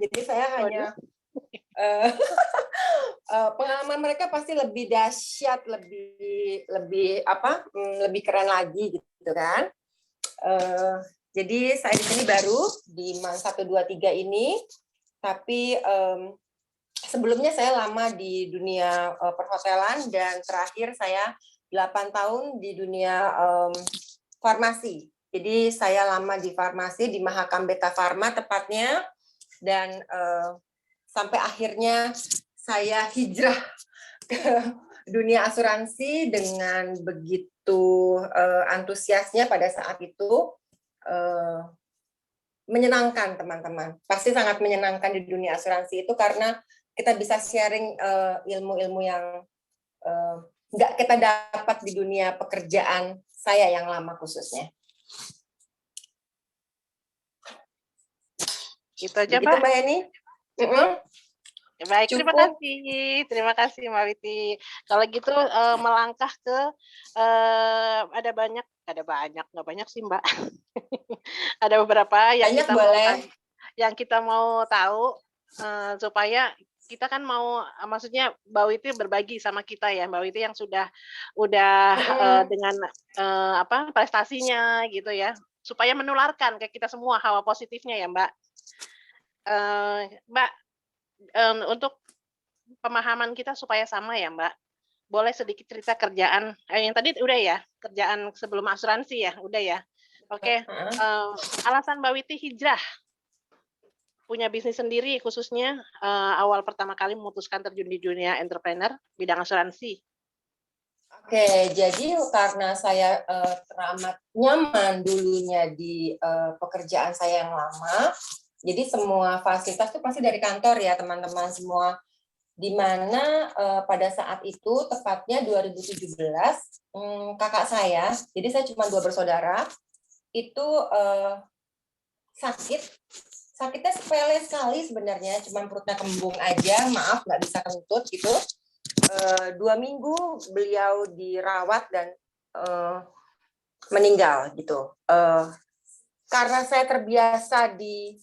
Jadi saya hanya pengalaman mereka pasti lebih dahsyat, lebih keren lagi gitu kan. Jadi saya di sini baru di MAN 1, 2, 3 ini, tapi sebelumnya saya lama di dunia perhotelan dan terakhir saya 8 tahun di dunia farmasi. Jadi saya lama di farmasi di Mahakam Beta Pharma tepatnya, dan sampai akhirnya saya hijrah ke dunia asuransi dengan begitu antusiasnya pada saat itu. Menyenangkan teman-teman, pasti sangat menyenangkan di dunia asuransi itu karena kita bisa sharing ilmu-ilmu yang nggak kita dapat di dunia pekerjaan saya yang lama khususnya. Itu aja, begitu, Mbak. Mbak Eni. Baik, Cukup. terima kasih Mbak Witi. Kalau gitu melangkah ke nggak banyak sih Mbak. Ada beberapa yang Banyak kita boleh. mau tahu supaya kita kan mau, maksudnya Mbak Witi berbagi sama kita ya, Mbak Witi yang udah dengan prestasinya gitu ya, supaya menularkan ke kita semua hawa positifnya ya Mbak. Mbak, untuk pemahaman kita supaya sama ya Mbak, boleh sedikit cerita kerjaan yang tadi udah ya, kerjaan sebelum asuransi ya, udah ya. Oke, alasan Mbak Witi hijrah punya bisnis sendiri khususnya awal pertama kali memutuskan terjun di dunia entrepreneur bidang asuransi. Oke, jadi karena saya teramat nyaman dulunya di pekerjaan saya yang lama, jadi semua fasilitas itu pasti dari kantor ya teman-teman semua. Di mana pada saat itu tepatnya 2017 kakak saya, jadi saya cuma 2 bersaudara, itu sakitnya sepele sekali sebenarnya, cuma perutnya kembung aja, maaf nggak bisa kentut gitu. 2 minggu beliau dirawat dan meninggal gitu. Karena saya terbiasa di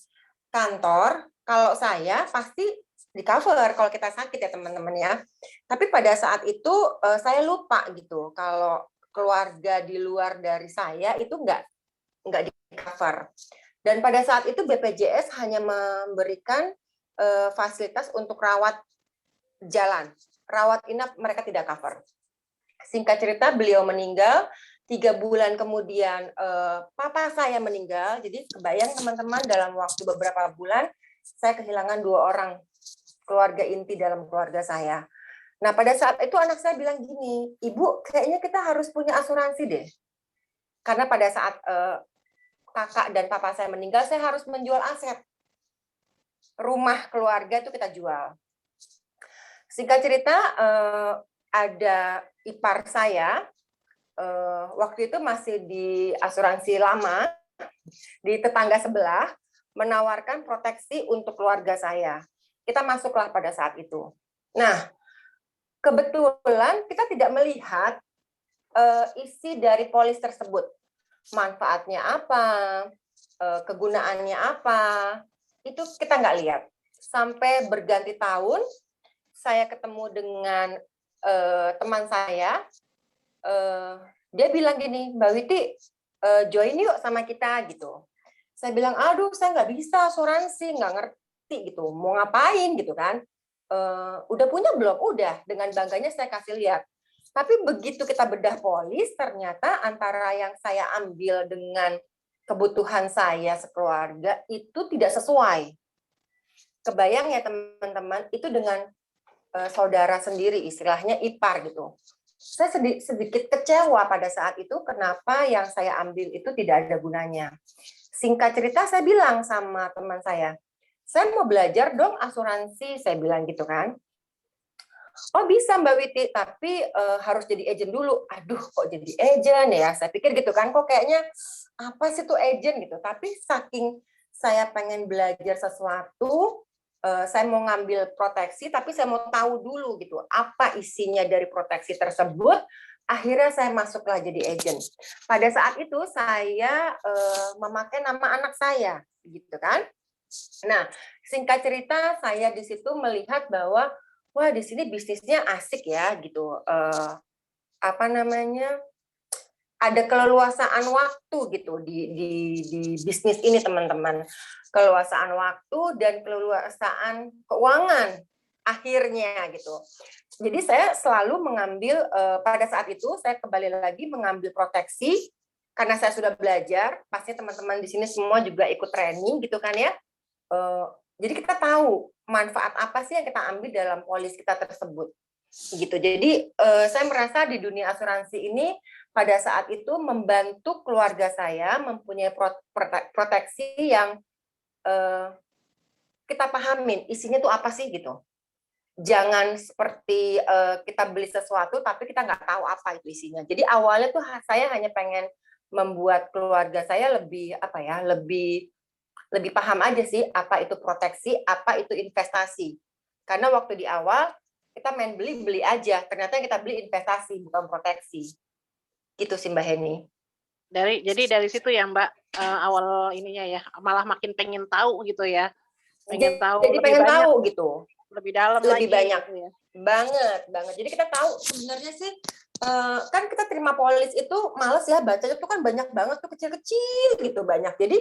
kantor, kalau saya pasti di cover kalau kita sakit ya teman-teman ya. Tapi pada saat itu saya lupa gitu kalau keluarga di luar dari saya itu nggak di cover. Dan pada saat itu BPJS hanya memberikan fasilitas untuk rawat jalan, rawat inap mereka tidak cover. Singkat cerita beliau meninggal. 3 bulan kemudian papa saya meninggal. Jadi kebayang teman-teman dalam waktu beberapa bulan saya kehilangan 2 orang keluarga inti dalam keluarga saya. Nah pada saat itu anak saya bilang gini, Ibu kayaknya kita harus punya asuransi deh. Karena pada saat kakak dan papa saya meninggal, saya harus menjual aset. Rumah keluarga itu kita jual. Singkat cerita, ada ipar saya, waktu itu masih di asuransi lama, di tetangga sebelah, menawarkan proteksi untuk keluarga saya. Kita masuklah pada saat itu. Nah, kebetulan kita tidak melihat isi dari polis tersebut. Manfaatnya apa, kegunaannya apa, itu kita nggak lihat. Sampai berganti tahun, saya ketemu dengan teman saya, dia bilang gini, Mbak Witi, join yuk sama kita gitu. Saya bilang, aduh saya nggak bisa asuransi, nggak ngerti gitu, mau ngapain gitu kan. Udah punya belum? Udah, dengan bangganya saya kasih lihat. Tapi begitu kita bedah polis, ternyata antara yang saya ambil dengan kebutuhan saya sekeluarga itu tidak sesuai. Kebayang ya teman-teman, itu dengan saudara sendiri, istilahnya ipar gitu. Saya sedikit kecewa pada saat itu kenapa yang saya ambil itu tidak ada gunanya. Singkat cerita saya bilang sama teman saya mau belajar dong asuransi, saya bilang gitu kan. Oh bisa Mbak Witi, tapi harus jadi agent dulu. Aduh kok jadi agent ya, saya pikir gitu kan, kok kayaknya apa sih tuh agent gitu. Tapi saking saya pengen belajar sesuatu, saya mau ngambil proteksi, tapi saya mau tahu dulu gitu, apa isinya dari proteksi tersebut. Akhirnya saya masuklah jadi agent. Pada saat itu saya memakai nama anak saya, gitu kan. Nah, singkat cerita saya di situ melihat bahwa wah di sini bisnisnya asik ya gitu. Apa namanya? Ada keleluasaan waktu gitu di bisnis ini teman-teman, keleluasaan waktu dan keleluasaan keuangan akhirnya gitu. Jadi saya selalu mengambil pada saat itu saya kembali lagi mengambil proteksi karena saya sudah belajar, pasti teman-teman di sini semua juga ikut training gitu kan ya. Jadi kita tahu manfaat apa sih yang kita ambil dalam polis kita tersebut gitu. Jadi saya merasa di dunia asuransi ini pada saat itu membantu keluarga saya mempunyai proteksi yang kita pahamin isinya tuh apa sih gitu. Jangan seperti kita beli sesuatu tapi kita nggak tahu apa itu isinya. Jadi awalnya tuh saya hanya pengen membuat keluarga saya lebih apa ya, lebih paham aja sih apa itu proteksi, apa itu investasi. Karena waktu di awal kita main beli aja, ternyata yang kita beli investasi bukan proteksi. Gitu sih Mbak Heni. Jadi dari situ ya Mbak, awal ininya ya, malah makin pengen tahu gitu ya, pengen tahu Jadi lebih pengen banyak, tahu gitu, lebih dalam lebih lagi banyak gitu ya. banget. Jadi kita tahu sebenarnya sih kan kita terima polis itu males ya bacanya tuh kan banyak banget tuh kecil-kecil gitu banyak. Jadi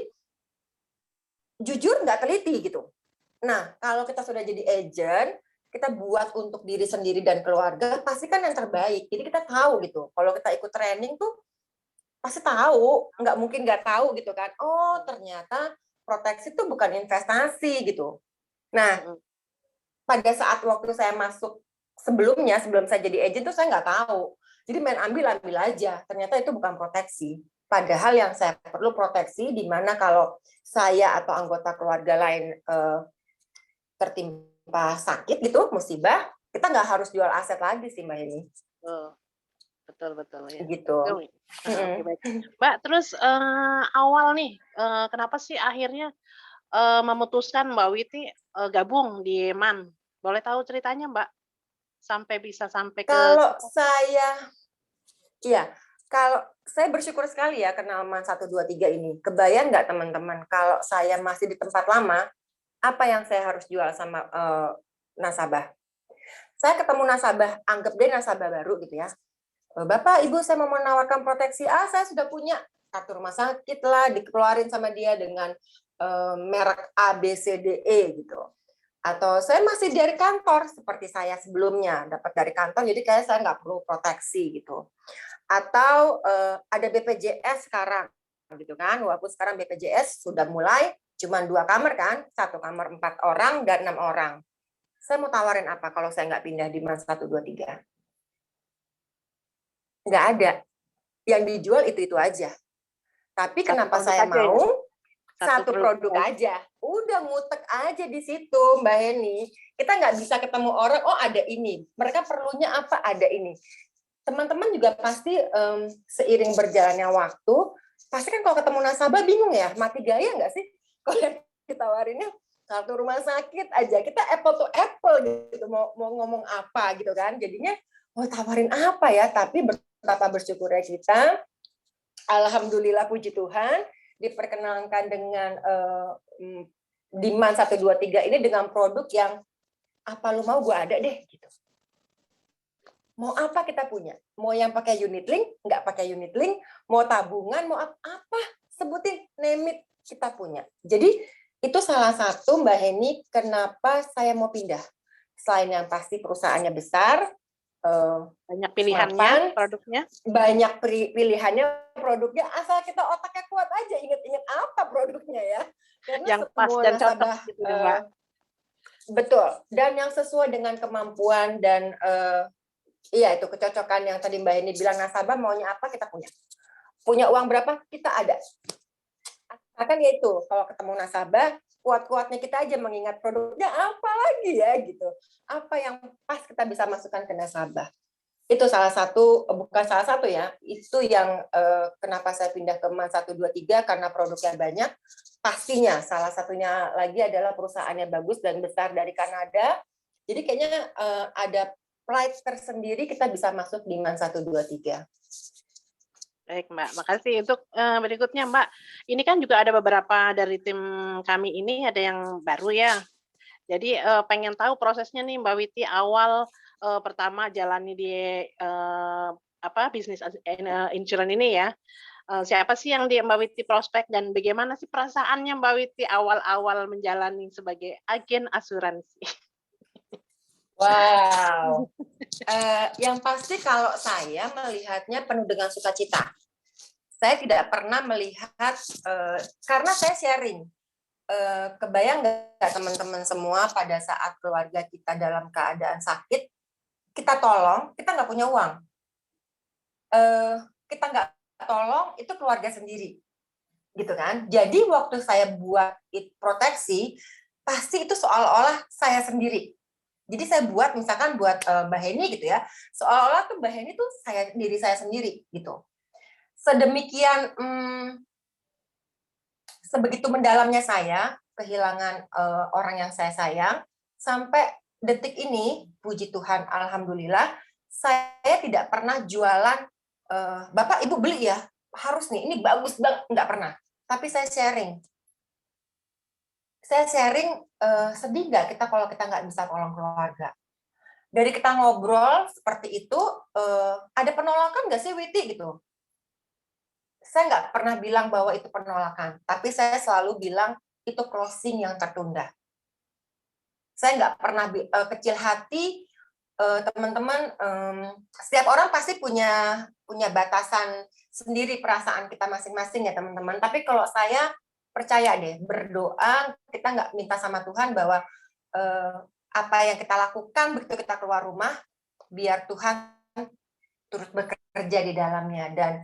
jujur nggak teliti gitu. Nah kalau kita sudah jadi agent, kita buat untuk diri sendiri dan keluarga pasti kan yang terbaik. Jadi kita tahu gitu. Kalau kita ikut training tuh pasti tahu, nggak mungkin nggak tahu gitu kan. Oh ternyata proteksi itu bukan investasi gitu. Nah pada saat waktu saya masuk sebelumnya, sebelum saya jadi agent tuh saya nggak tahu. Jadi main ambil aja. Ternyata itu bukan proteksi. Padahal yang saya perlu proteksi di mana kalau saya atau anggota keluarga lain tertimpa sakit gitu, musibah, kita nggak harus jual aset lagi sih Mbak ini. Betul ya. Gitu. Oke baik. Mbak terus awal nih kenapa sih akhirnya memutuskan Mbak Witi gabung di MAN? Boleh tahu ceritanya Mbak? Sampai bisa sampai ke Kalau saya, iya, kalau saya bersyukur sekali ya kenal MAN 123 ini. Kebayang nggak teman-teman kalau saya masih di tempat lama, apa yang saya harus jual sama nasabah? Saya ketemu nasabah, anggap dia nasabah baru gitu ya. Bapak, Ibu, saya mau menawarkan proteksi. Saya sudah punya kartu rumah sakit lah, dikeluarin sama dia dengan merek A, B, C, D, E gitu. Atau saya masih dari kantor seperti saya sebelumnya dapat dari kantor, jadi kayak saya nggak perlu proteksi gitu. Atau ada BPJS sekarang gitu kan, walaupun sekarang BPJS sudah mulai cuma 2 kamar kan, 1 kamar 4 orang dan 6 orang. Saya mau tawarin apa kalau saya nggak pindah di MAN 123? Nggak ada. Yang dijual itu aja. Tapi kenapa saya mau? Satu produk aja. Udah ngutek aja di situ, Mbak Heni. Kita nggak bisa ketemu orang, oh ada ini. Mereka perlunya apa? Ada ini. Teman-teman juga pasti seiring berjalannya waktu, pasti kan kalau ketemu nasabah bingung ya, mati gaya nggak sih? Kalau yang ditawarinnya kartu rumah sakit aja, kita apple to apple gitu, mau ngomong apa gitu kan. Jadinya mau tawarin apa ya? Tapi betapa bersyukurnya kita, alhamdulillah puji Tuhan, diperkenalkan dengan di MAN 123 ini dengan produk yang apa lu mau gue ada deh gitu. Mau apa kita punya? Mau yang pakai unit link, nggak pakai unit link, mau tabungan, mau apa, sebutin, name it, kita punya. Jadi itu salah satu Mbak Heni kenapa saya mau pindah. Selain yang pasti perusahaannya besar, banyak pilihannya, produknya. Banyak pilihannya, produknya, asal kita otaknya kuat aja, inget-inget apa produknya ya. Karena yang pas dan cocok gitu ya Mbak. Betul, dan yang sesuai dengan kemampuan dan iya itu kecocokan yang tadi Mbak Eni bilang, nasabah maunya apa kita punya. Punya uang berapa kita ada. Akan ya itu kalau ketemu nasabah kuat-kuatnya kita aja mengingat produknya apa lagi ya gitu. Apa yang pas kita bisa masukkan ke nasabah. Itu salah satu, bukan salah satu ya, itu yang kenapa saya pindah ke MAN 123 karena produknya banyak. Pastinya salah satunya lagi adalah perusahaannya bagus dan besar dari Kanada. Jadi kayaknya ada pride tersendiri kita bisa masuk di MAN 123. Baik, Mbak. Makasih untuk, berikutnya, Mbak. Ini kan juga ada beberapa dari tim kami ini ada yang baru ya. Jadi, pengen tahu prosesnya nih Mbak Witi awal, pertama jalani di, bisnis insurance ini ya. Siapa sih yang Mbak Witi prospek dan bagaimana sih perasaannya Mbak Witi awal-awal menjalani sebagai agen asuransi? Wow. Yang pasti kalau saya melihatnya penuh dengan sukacita. Saya tidak pernah melihat, karena saya sharing. Kebayang nggak teman-teman semua pada saat keluarga kita dalam keadaan sakit, kita tolong, kita nggak punya uang. Kita nggak tolong, itu keluarga sendiri. Gitu kan. Jadi waktu saya buat proteksi, pasti itu seolah-olah saya sendiri. Jadi saya buat, misalkan buat Mbak Heni gitu ya, seolah-olah tuh Mbak Heni tuh diri saya sendiri gitu. Sedemikian, sebegitu mendalamnya saya kehilangan orang yang saya sayang, sampai detik ini, puji Tuhan, alhamdulillah, saya tidak pernah jualan, Bapak Ibu beli ya, harus nih, ini bagus banget, nggak pernah. Tapi saya sharing. Sedih nggak kita kalau kita nggak bisa tolong keluarga. Dari kita ngobrol seperti itu, ada penolakan nggak sih Witi gitu? Saya nggak pernah bilang bahwa itu penolakan, tapi saya selalu bilang itu closing yang tertunda. Saya nggak pernah kecil hati, teman-teman. Setiap orang pasti punya batasan sendiri perasaan kita masing-masing ya teman-teman. Tapi kalau saya percaya deh, berdoa kita nggak minta sama Tuhan bahwa apa yang kita lakukan begitu kita keluar rumah, biar Tuhan turut bekerja di dalamnya. Dan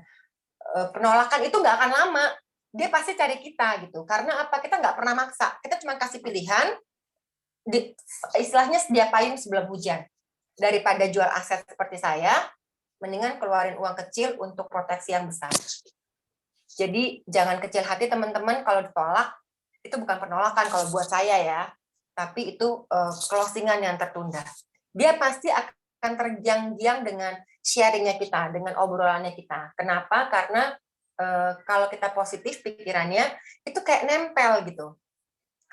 penolakan itu nggak akan lama, dia pasti cari kita gitu. Karena apa? Kita nggak pernah maksa, kita cuma kasih pilihan, istilahnya sedia payung sebelum hujan. Daripada jual aset seperti saya, mendingan keluarin uang kecil untuk proteksi yang besar. Jadi jangan kecil hati teman-teman kalau ditolak, itu bukan penolakan kalau buat saya ya, tapi itu closingan yang tertunda. Dia pasti akan tergiang-giang dengan sharingnya kita, dengan obrolannya kita. Kenapa? Karena kalau kita positif pikirannya, itu kayak nempel gitu.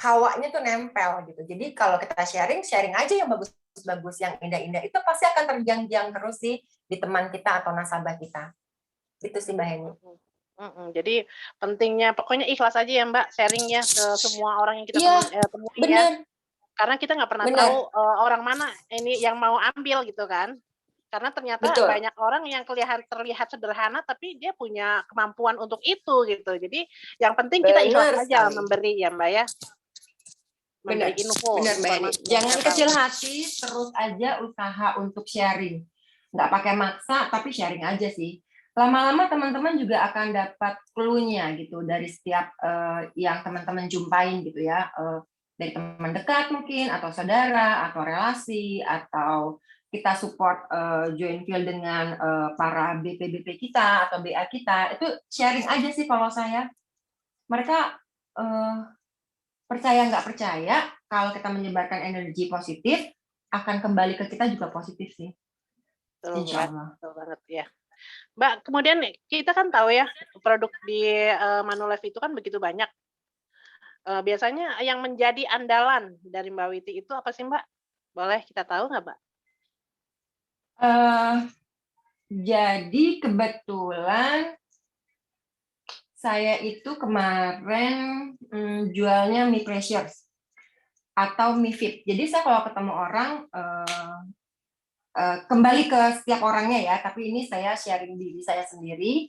Hawanya tuh nempel gitu. Jadi kalau kita sharing aja yang bagus-bagus, yang indah-indah, itu pasti akan tergiang-giang terus sih di teman kita atau nasabah kita. Itu sih Mbak Heni. Jadi pentingnya pokoknya ikhlas aja ya Mbak, sharing ya ke semua orang yang kita temui ya. Bener. Karena kita nggak pernah tahu, orang mana ini yang mau ambil gitu kan. Karena ternyata Betul. banyak orang yang terlihat sederhana, tapi dia punya kemampuan untuk itu gitu. Jadi yang penting kita ikhlas aja memberi ya Mbak ya. Memberi info. Bener Mbak Heni. Jangan kecil hati, terus aja usaha untuk sharing. Nggak pakai maksa, tapi sharing aja sih. Lama-lama teman-teman juga akan dapat clue-nya gitu dari setiap yang teman-teman jumpain gitu ya. Dari teman dekat mungkin, atau saudara, atau relasi, atau kita support joint field dengan para BP kita atau BA kita, itu sharing aja sih kalau saya. Mereka percaya nggak percaya, kalau kita menyebarkan energi positif, akan kembali ke kita juga positif sih. Insya Allah. Betul banget ya. Mbak, kemudian kita kan tahu ya, produk di Manulife itu kan begitu banyak. Biasanya yang menjadi andalan dari Mbak Witi itu apa sih Mbak? Boleh kita tahu nggak Mbak? Jadi kebetulan saya itu kemarin jualnya Mi Precious atau Mi Fit. Jadi saya kalau ketemu orang, kembali ke setiap orangnya ya, tapi ini saya sharing diri saya sendiri.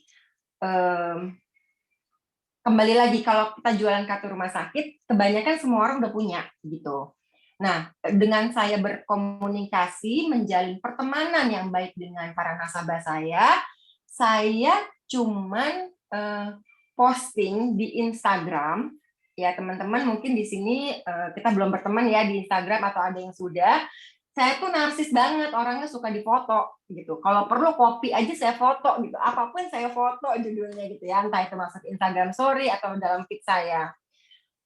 Kembali lagi, kalau kita jualan kartu rumah sakit, kebanyakan semua orang udah punya gitu. Nah, dengan saya berkomunikasi, menjalin pertemanan yang baik dengan para nasabah saya cuman posting di Instagram. Ya teman-teman, mungkin di sini kita belum berteman ya di Instagram atau ada yang sudah. Saya tuh narsis banget, orangnya suka difoto gitu. Kalau perlu kopi aja saya foto gitu. Apapun saya foto judulnya gitu ya, entah itu masuk Instagram story atau dalam feed saya.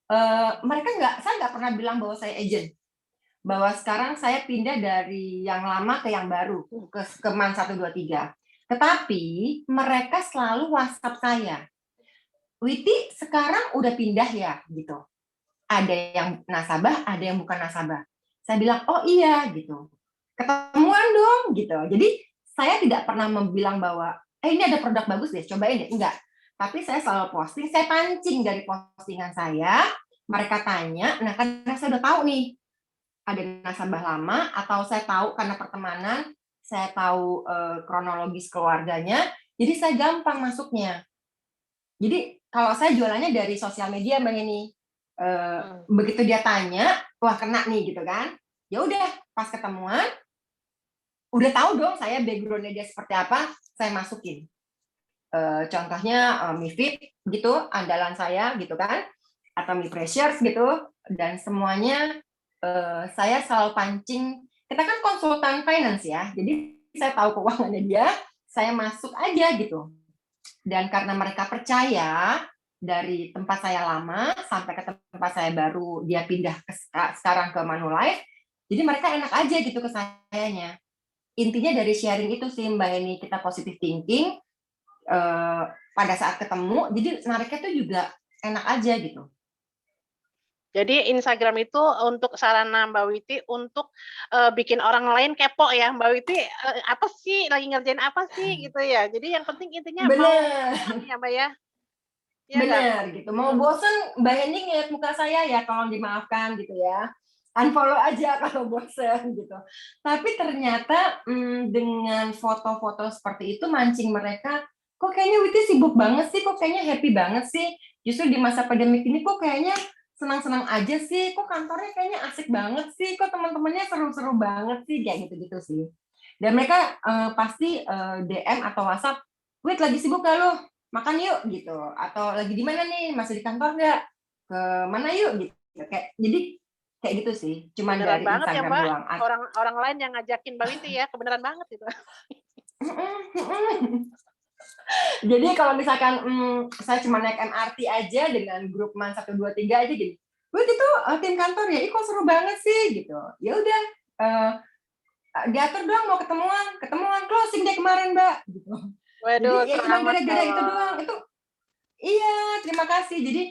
Saya nggak pernah bilang bahwa saya agent. Bahwa sekarang saya pindah dari yang lama ke yang baru, ke Man 123. Tetapi mereka selalu WhatsApp saya. Witi sekarang udah pindah ya gitu. Ada yang nasabah, ada yang bukan nasabah. Saya bilang, oh iya gitu. Ketemuan dong gitu. Jadi saya tidak pernah bilang bahwa, ini ada produk bagus deh, cobain deh. Enggak. Tapi saya selalu posting, saya pancing dari postingan saya. Mereka tanya, nah karena saya udah tahu nih, ada nasabah lama, atau saya tahu karena pertemanan, saya tahu kronologis keluarganya, jadi saya gampang masuknya. Jadi kalau saya jualannya dari sosial media, Mbak Yeni, begitu dia tanya, wah kena nih gitu kan, ya udah pas ketemuan, udah tahu dong saya backgroundnya dia seperti apa, saya masukin. Contohnya MiFit gitu, andalan saya gitu kan, atau Mi Pressures gitu, dan semuanya saya selalu pancing. Kita kan konsultan finance ya, jadi saya tahu keuangannya dia, saya masuk aja gitu. Dan karena mereka percaya, dari tempat saya lama sampai ke tempat saya baru, dia pindah sekarang ke Manulife, jadi mereka enak aja gitu ke sayanya. Intinya dari sharing itu sih Mbak Eni, kita positive thinking pada saat ketemu, jadi nariknya tuh juga enak aja gitu. Jadi Instagram itu untuk sarana Mbak Witi untuk bikin orang lain kepo ya, Mbak Witi apa sih, lagi ngerjain apa sih gitu ya. Jadi yang penting intinya mau ya Mbak ya. Iya nggak? Bener gitu. Mau bosen Mbak Eni ngeliat muka saya ya, tolong dimaafkan gitu ya. Unfollow aja kalau bosen gitu. Tapi ternyata dengan foto-foto seperti itu mancing mereka, kok kayaknya Witi sibuk banget sih, kok kayaknya happy banget sih. Justru di masa pandemik ini kok kayaknya senang-senang aja sih, kok kantornya kayaknya asik banget sih, kok teman-temannya seru-seru banget sih, kayak gitu-gitu sih. Dan mereka pasti DM atau WhatsApp, Wit lagi sibuk gak lo? Makan yuk gitu. Atau lagi di mana nih? Masih di kantor nggak? Ke mana yuk gitu. Jadi kayak gitu sih. Cuman Beneran dari banget ya Instagram Mbak, doang. orang lain yang ngajakin Mbak Witi ya, kebenaran banget itu. Jadi kalau misalkan saya cuma naik MRT aja dengan grup man 1, 2, 3 aja gini, Wih itu tim kantor ya, kok seru banget sih gitu. Ya udah, diatur doang mau ketemuan closing deh kemarin Mbak. Gitu. Jadi Waduh, ya cuma selamat gara-gara itu doang. Itu iya, terima kasih. Jadi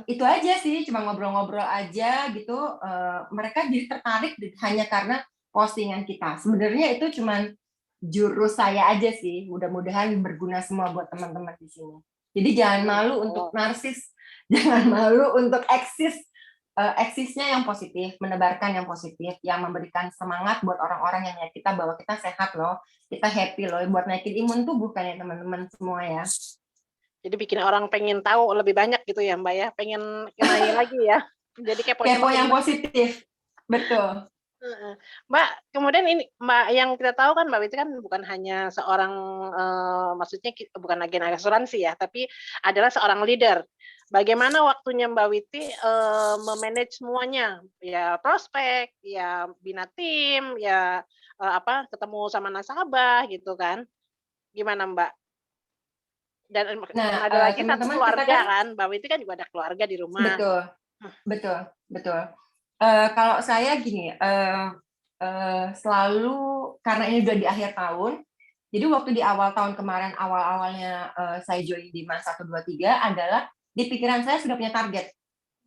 itu aja sih, cuma ngobrol-ngobrol aja gitu. Mereka jadi tertarik hanya karena postingan kita. Sebenarnya itu cuma jurus saya aja sih. Mudah-mudahan berguna semua buat teman-teman di sini. Jadi jangan malu untuk narsis, jangan malu untuk eksisnya yang positif, menebarkan yang positif, yang memberikan semangat buat orang-orang yang lihat kita bahwa kita sehat loh, kita happy loh, buat naikin imun tubuh kan ya teman-teman semua ya. Jadi bikin orang pengen tahu lebih banyak gitu ya Mbak ya, pengen nanya lagi ya. Jadi kepo yang positif, betul. Mbak, kemudian ini Mbak yang kita tahu kan Mbak Witi kan bukan hanya seorang maksudnya bukan agen asuransi ya, tapi adalah seorang leader. Bagaimana waktunya Mbak Witi memanage semuanya, ya prospek, ya bina tim, ya ketemu sama nasabah gitu kan? Gimana Mbak? Dan ada lagi satu teman-teman keluarga kan, Mbak Witi kan juga ada keluarga di rumah. Betul. Kalau saya gini, selalu karena ini udah di akhir tahun, jadi waktu di awal tahun kemarin, awal-awalnya saya join di MAN 1, 2, 3 adalah di pikiran saya sudah punya target.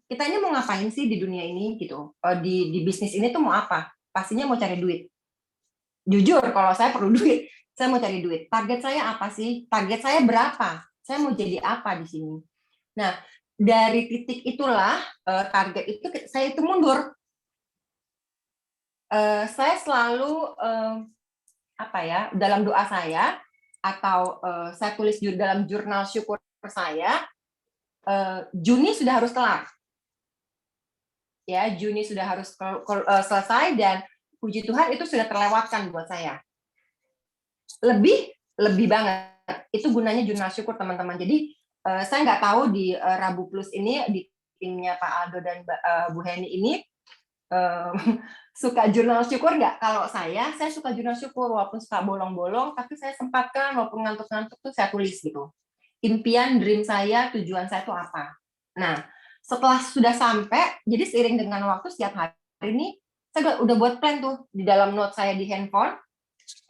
Kita ini mau ngapain sih di dunia ini gitu? Di bisnis ini tuh mau apa? Pastinya mau cari duit. Jujur, kalau saya perlu duit, saya mau cari duit. Target saya apa sih? Target saya berapa? Saya mau jadi apa di sini? Nah, dari titik itulah target itu saya itu mundur. Saya selalu dalam doa saya atau saya tulis dalam jurnal syukur saya, Juni sudah harus kelar. Ya, Juni sudah harus selesai dan puji Tuhan itu sudah terlewatkan buat saya. Lebih banget. Itu gunanya jurnal syukur teman-teman. Jadi saya nggak tahu di Rabu Plus ini di timnya Pak Aldo dan Bu Heni ini suka jurnal syukur nggak? Kalau saya suka jurnal syukur walaupun suka bolong-bolong, tapi saya sempatkan walaupun ngantuk-ngantuk tuh saya tulis gitu. Impian, dream saya, tujuan saya itu apa. Nah, setelah sudah sampai, jadi seiring dengan waktu setiap hari ini, saya udah buat plan tuh di dalam note saya di handphone,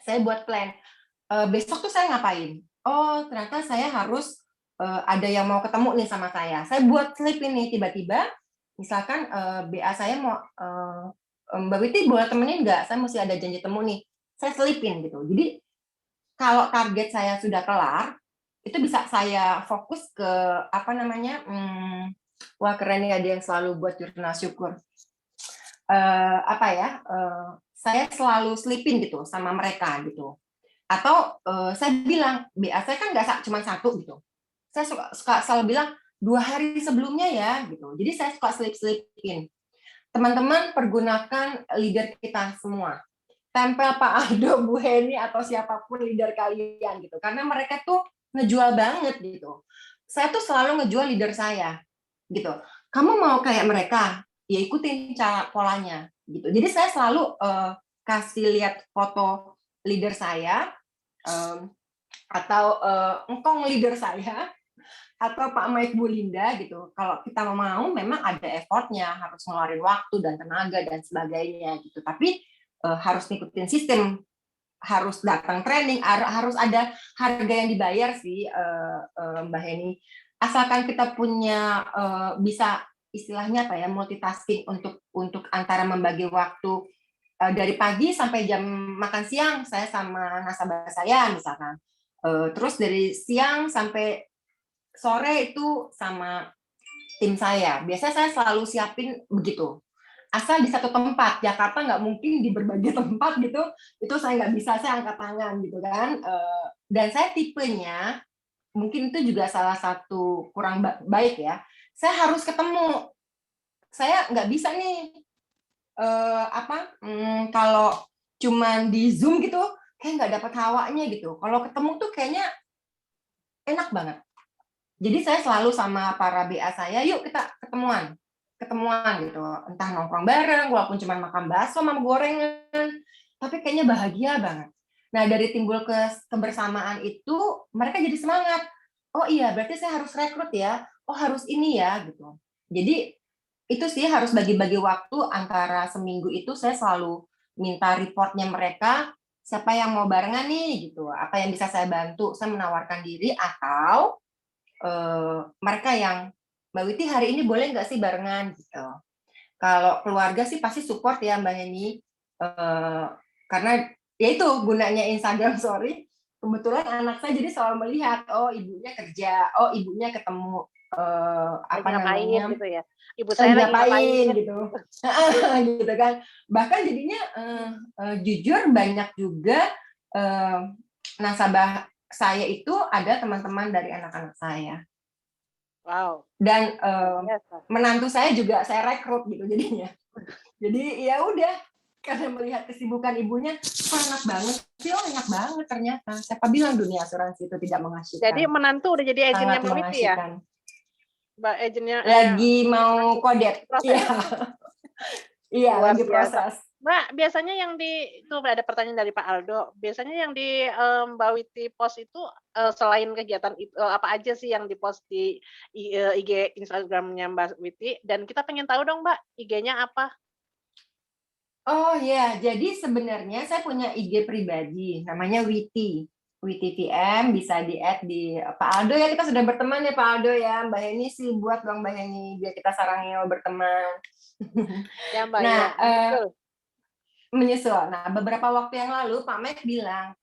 saya buat plan. besok tuh saya ngapain? Oh, ternyata saya harus ada yang mau ketemu nih sama saya. Saya buat slip ini tiba-tiba, misalkan BA saya mau Mbak Witi boleh temenin nggak? Saya mesti ada janji temu nih. Saya selipin gitu. Jadi kalau target saya sudah kelar, itu bisa saya fokus ke apa namanya? Wah keren nih ada yang selalu buat jurnal syukur. Apa ya? Saya selalu selipin gitu sama mereka gitu. Atau saya bilang BA saya kan nggak cuma satu gitu. Saya suka selalu bilang 2 hari sebelumnya ya gitu. Jadi saya suka selip-selipin. Teman-teman pergunakan leader kita semua. Tempel Pak Aldo, Bu Heni atau siapapun leader kalian gitu. Karena mereka tuh ngejual banget gitu. Saya tuh selalu ngejual leader saya gitu. Kamu mau kayak mereka? Ya ikutin cara polanya gitu. Jadi saya selalu kasih lihat foto leader saya atau engkong leader saya atau Pak Mike Bu Linda gitu. Kalau kita mau memang ada effortnya, harus ngeluarin waktu dan tenaga dan sebagainya gitu. Tapi harus ngikutin sistem, harus datang training, harus ada harga yang dibayar sih Mbak Heni. Asalkan kita punya bisa istilahnya apa ya multitasking untuk antara membagi waktu dari pagi sampai jam makan siang saya sama nasabah saya misalkan. Terus dari siang sampai sore itu sama tim saya. Biasanya saya selalu siapin begitu. Asal di satu tempat, Jakarta nggak mungkin di berbagai tempat gitu, itu saya nggak bisa, saya angkat tangan gitu kan. Dan saya tipenya, mungkin itu juga salah satu kurang baik ya, saya harus ketemu. Saya nggak bisa nih, kalau cuman di Zoom gitu, kayak nggak dapat hawanya gitu. Kalau ketemu tuh kayaknya enak banget. Jadi saya selalu sama para BA saya, yuk kita ketemuan gitu. Entah nongkrong bareng, walaupun cuma makan bakso sama gorengan, tapi kayaknya bahagia banget. Nah dari timbul kebersamaan itu, mereka jadi semangat. Oh iya, berarti saya harus rekrut ya. Oh harus ini ya gitu. Jadi itu sih harus bagi-bagi waktu antara seminggu itu saya selalu minta reportnya mereka siapa yang mau barengan nih gitu. Apa yang bisa saya bantu? Saya menawarkan diri atau mereka yang Mbak Witi hari ini boleh nggak sih barengan gitu. Kalau keluarga sih pasti support ya Mbak Heni, karena ya itu gunanya Instagram Story. Kebetulan anak saya jadi selalu melihat, oh ibunya kerja, oh ibunya ketemu apa ngapain namanya, gitu ya. Ibu saya lagi ngapain gitu, gitu kan. Bahkan jadinya jujur banyak juga nasabah saya itu ada teman-teman dari anak-anak saya. Wow. Dan menantu saya juga saya rekrut gitu jadinya. Jadi ya udah karena melihat kesibukan ibunya, kok enak banget sih, oh enak banget ternyata. Siapa bilang dunia asuransi itu tidak mengasyikan? Jadi menantu udah jadi agennya Mbak Witi ya? Mbak agennya lagi mau kodet. Iya. Iya, lagi proses. Mbak, biasanya yang itu ada pertanyaan dari Pak Aldo. Biasanya yang di Mbak Witi post itu selain kegiatan itu apa aja sih yang dipost di IG Instagramnya Mbak Witi? Dan kita pengen tahu dong Mbak, IG-nya apa? Oh ya, jadi sebenarnya saya punya IG pribadi, namanya Witi. Witi PM, bisa di-add di Pak Aldo ya, kita sudah berteman ya Pak Aldo ya. Mbak Heni sih buat dong Mbak Heni, biar kita sarangnya berteman. Ya Mbak, nah, ya. Menyusul. Nah, beberapa waktu yang lalu Pak Mike bilang,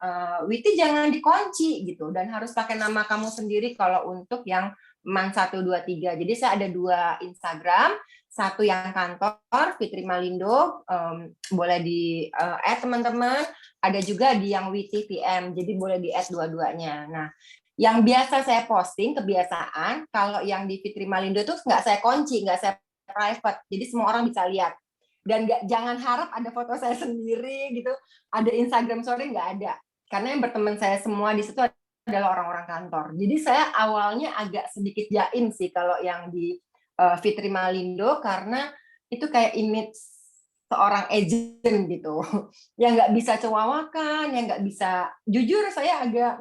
Witi jangan dikunci gitu, dan harus pakai nama kamu sendiri kalau untuk yang MAN 123. Jadi saya ada 2 Instagram, satu yang kantor Fitri Malindo, boleh di add teman-teman, ada juga di yang Witi PM, jadi boleh di add dua-duanya. Nah, yang biasa saya posting kebiasaan, kalau yang di Fitri Malindo itu nggak saya kunci, nggak saya private, jadi semua orang bisa lihat. Dan jangan harap ada foto saya sendiri gitu, ada Instagram story, nggak ada. Karena yang berteman saya semua di situ adalah orang-orang kantor. Jadi saya awalnya agak sedikit jaim sih kalau yang di Fitri Malindo, karena itu kayak image seorang agent gitu, yang nggak bisa cewawakan, yang nggak bisa, jujur saya agak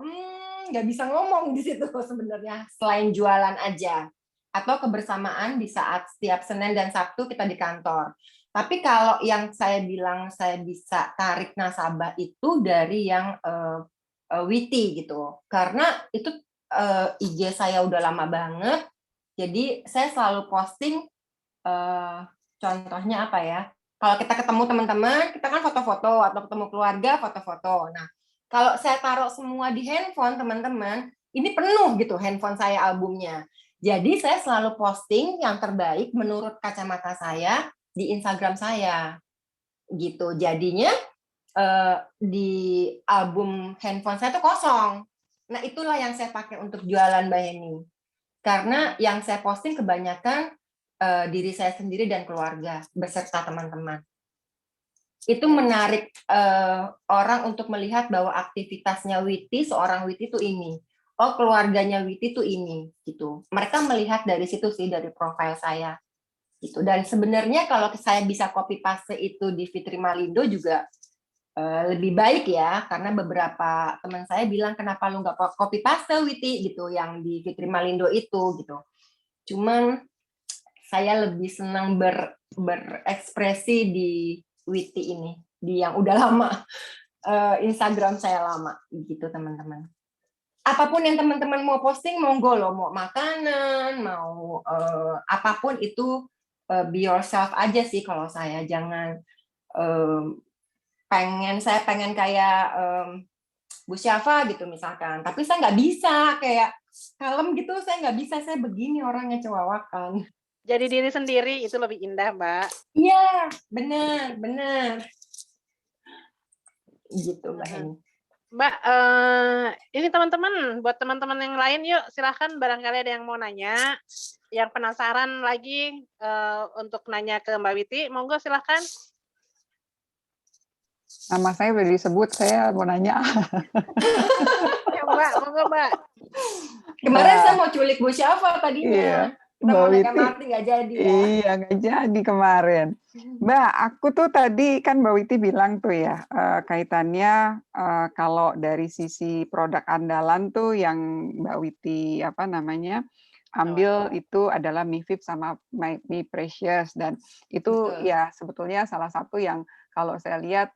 nggak bisa ngomong di situ sebenarnya, selain jualan aja atau kebersamaan di saat setiap Senin dan Sabtu kita di kantor. Tapi kalau yang saya bilang saya bisa tarik nasabah itu dari yang witty gitu. Karena itu IG saya udah lama banget, jadi saya selalu posting, contohnya apa ya, kalau kita ketemu teman-teman, kita kan foto-foto, atau ketemu keluarga, foto-foto. Nah, kalau saya taruh semua di handphone teman-teman, ini penuh gitu handphone saya albumnya. Jadi saya selalu posting yang terbaik menurut kacamata saya di Instagram saya, gitu. Jadinya di album handphone saya tuh kosong. Nah, itulah yang saya pakai untuk jualan Mbak Heni. Karena yang saya posting kebanyakan diri saya sendiri dan keluarga beserta teman-teman. Itu menarik orang untuk melihat bahwa aktivitasnya Wity, seorang Wity itu ini. Oh, keluarganya Wity itu ini, gitu. Mereka melihat dari situ sih, dari profil saya. Gitu. Dan sebenarnya kalau saya bisa copy paste itu di Fitri Malindo juga lebih baik ya, karena beberapa teman saya bilang kenapa lu nggak copy paste Wity gitu yang di Fitri Malindo itu gitu. Cuman saya lebih senang berekspresi di Wity ini, di yang udah lama Instagram saya lama gitu teman-teman. Apapun yang teman-teman mau posting monggo loh, mau makanan, mau apapun itu be yourself aja sih kalau saya, jangan saya pengen kayak Bu Syafa gitu misalkan, tapi saya nggak bisa kayak kalem gitu, saya nggak bisa, saya begini orangnya cewawakan. Jadi diri sendiri itu lebih indah, Mbak. Iya, benar. Gitu Mbak Heni. Mbak, ini teman-teman, buat teman-teman yang lain yuk silahkan barangkali ada yang mau nanya, yang penasaran lagi untuk nanya ke Mbak Wity, monggo silahkan. Nama saya udah disebut, saya mau nanya. Ya Mbak, monggo Mbak. Kemarin saya mau culik Bu Syafa tadinya. Iya, Kita Mbak mau Wity. MRT nggak jadi ya. Iya, nggak jadi kemarin. Mbak, aku tuh tadi kan Mbak Wity bilang tuh ya, kaitannya kalau dari sisi produk andalan tuh yang Mbak Wity ambil itu adalah MiFib sama Mi Precious, dan itu Betul. ya sebetulnya salah satu yang kalau saya lihat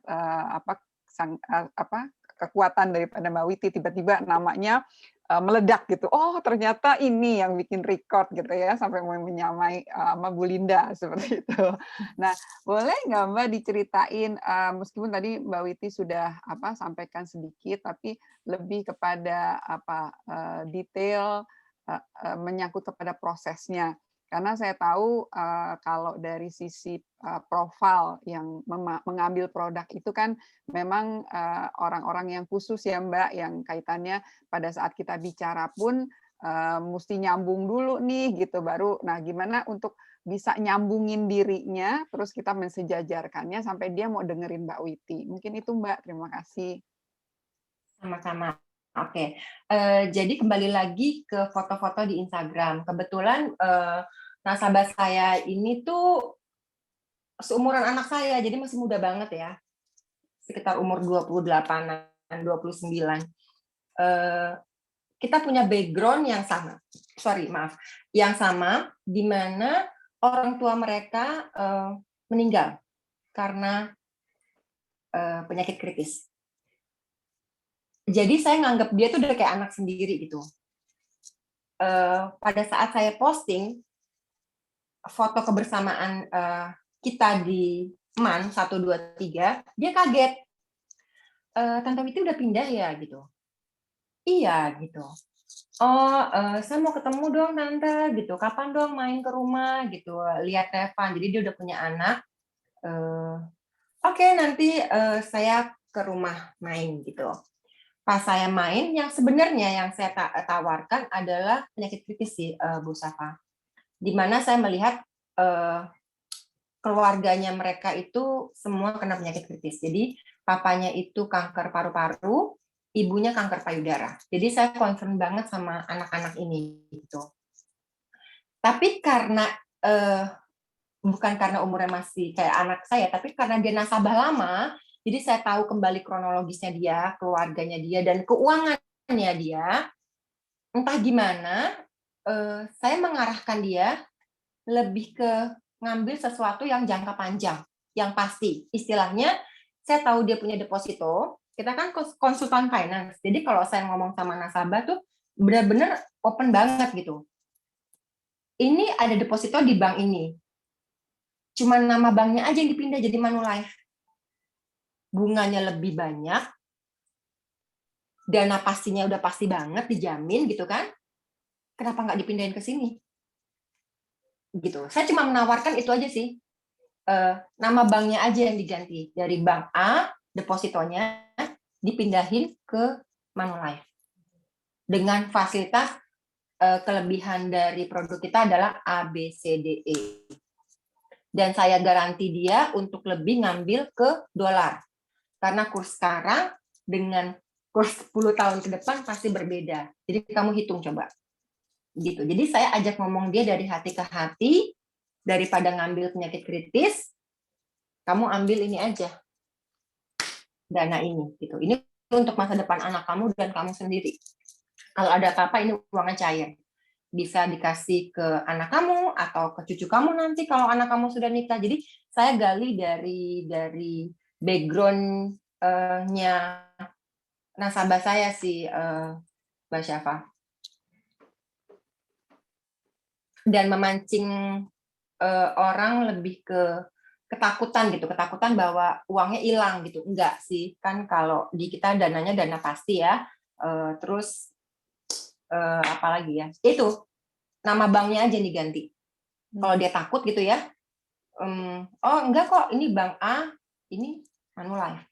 kekuatan daripada Mbak Wity, tiba-tiba namanya meledak gitu. Oh, ternyata ini yang bikin record gitu ya, sampai mau menyamai sama Bu Linda seperti itu. Nah, boleh nggak Mbak diceritain, meskipun tadi Mbak Wity sudah sampaikan sedikit, tapi lebih kepada detail menyangkut kepada prosesnya. Karena saya tahu kalau dari sisi profil yang mengambil produk itu kan memang orang-orang yang khusus ya Mbak, yang kaitannya pada saat kita bicara pun mesti nyambung dulu nih gitu baru. Nah, gimana untuk bisa nyambungin dirinya, terus kita mensejajarkannya sampai dia mau dengerin Mbak Wity. Mungkin itu Mbak, terima kasih. Sama-sama. Oke, jadi kembali lagi ke foto-foto di Instagram. Kebetulan nasabah saya ini tuh seumuran anak saya, jadi masih muda banget ya, sekitar umur 28-an, 29. Kita punya background yang sama, yang sama, di mana orang tua mereka meninggal karena penyakit kritis. Jadi saya nganggap dia tuh udah kayak anak sendiri gitu. Pada saat saya posting foto kebersamaan kita di MAN 1, 2, 3, dia kaget. Tante Wity udah pindah ya gitu. Iya gitu. Oh, saya mau ketemu dong Tante gitu. Kapan dong main ke rumah gitu. Lihat Revan. Jadi dia udah punya anak. Oke, nanti saya ke rumah main gitu. Pas saya main, yang sebenarnya yang saya tawarkan adalah penyakit kritis sih, Bu Safa. Di mana saya melihat keluarganya mereka itu semua kena penyakit kritis. Jadi papanya itu kanker paru-paru, ibunya kanker payudara. Jadi saya concern banget sama anak-anak ini gitu. Tapi karena bukan karena umurnya masih kayak anak saya, tapi karena dia nasabah lama, jadi saya tahu kembali kronologisnya dia, keluarganya dia, dan keuangannya dia. Entah gimana, saya mengarahkan dia lebih ke ngambil sesuatu yang jangka panjang, yang pasti. Istilahnya, saya tahu dia punya deposito, kita kan konsultan finance. Jadi kalau saya ngomong sama nasabah tuh benar-benar open banget gitu. Ini ada deposito di bank ini. Cuma nama banknya aja yang dipindah jadi Manulife. Bunganya lebih banyak, dana pastinya udah pasti banget, dijamin gitu kan. Kenapa nggak dipindahin ke sini? Gitu. Saya cuma menawarkan itu aja sih. Nama banknya aja yang diganti. Dari bank A, depositonya dipindahin ke Manulife. Dengan fasilitas kelebihan dari produk kita adalah A, B, C, D, E. Dan saya garansi dia untuk lebih ngambil ke dolar. Karena kurs sekarang dengan kurs 10 tahun ke depan pasti berbeda. Jadi kamu hitung coba. Gitu. Jadi saya ajak ngomong dia dari hati ke hati, daripada ngambil penyakit kritis, kamu ambil ini aja. Dana ini gitu. Ini untuk masa depan anak kamu dan kamu sendiri. Kalau ada apa-apa ini uangnya cair. Bisa dikasih ke anak kamu atau ke cucu kamu nanti kalau anak kamu sudah nikah. Jadi saya gali dari background-nya nasabah saya sih, Mbak Syafa. Dan memancing orang lebih ke ketakutan gitu, ketakutan bahwa uangnya hilang gitu. Enggak sih, kan kalau di kita dananya dana pasti ya. Terus apalagi ya, itu nama banknya aja diganti. Kalau dia takut gitu ya, oh enggak kok, ini bank A, ini Manulife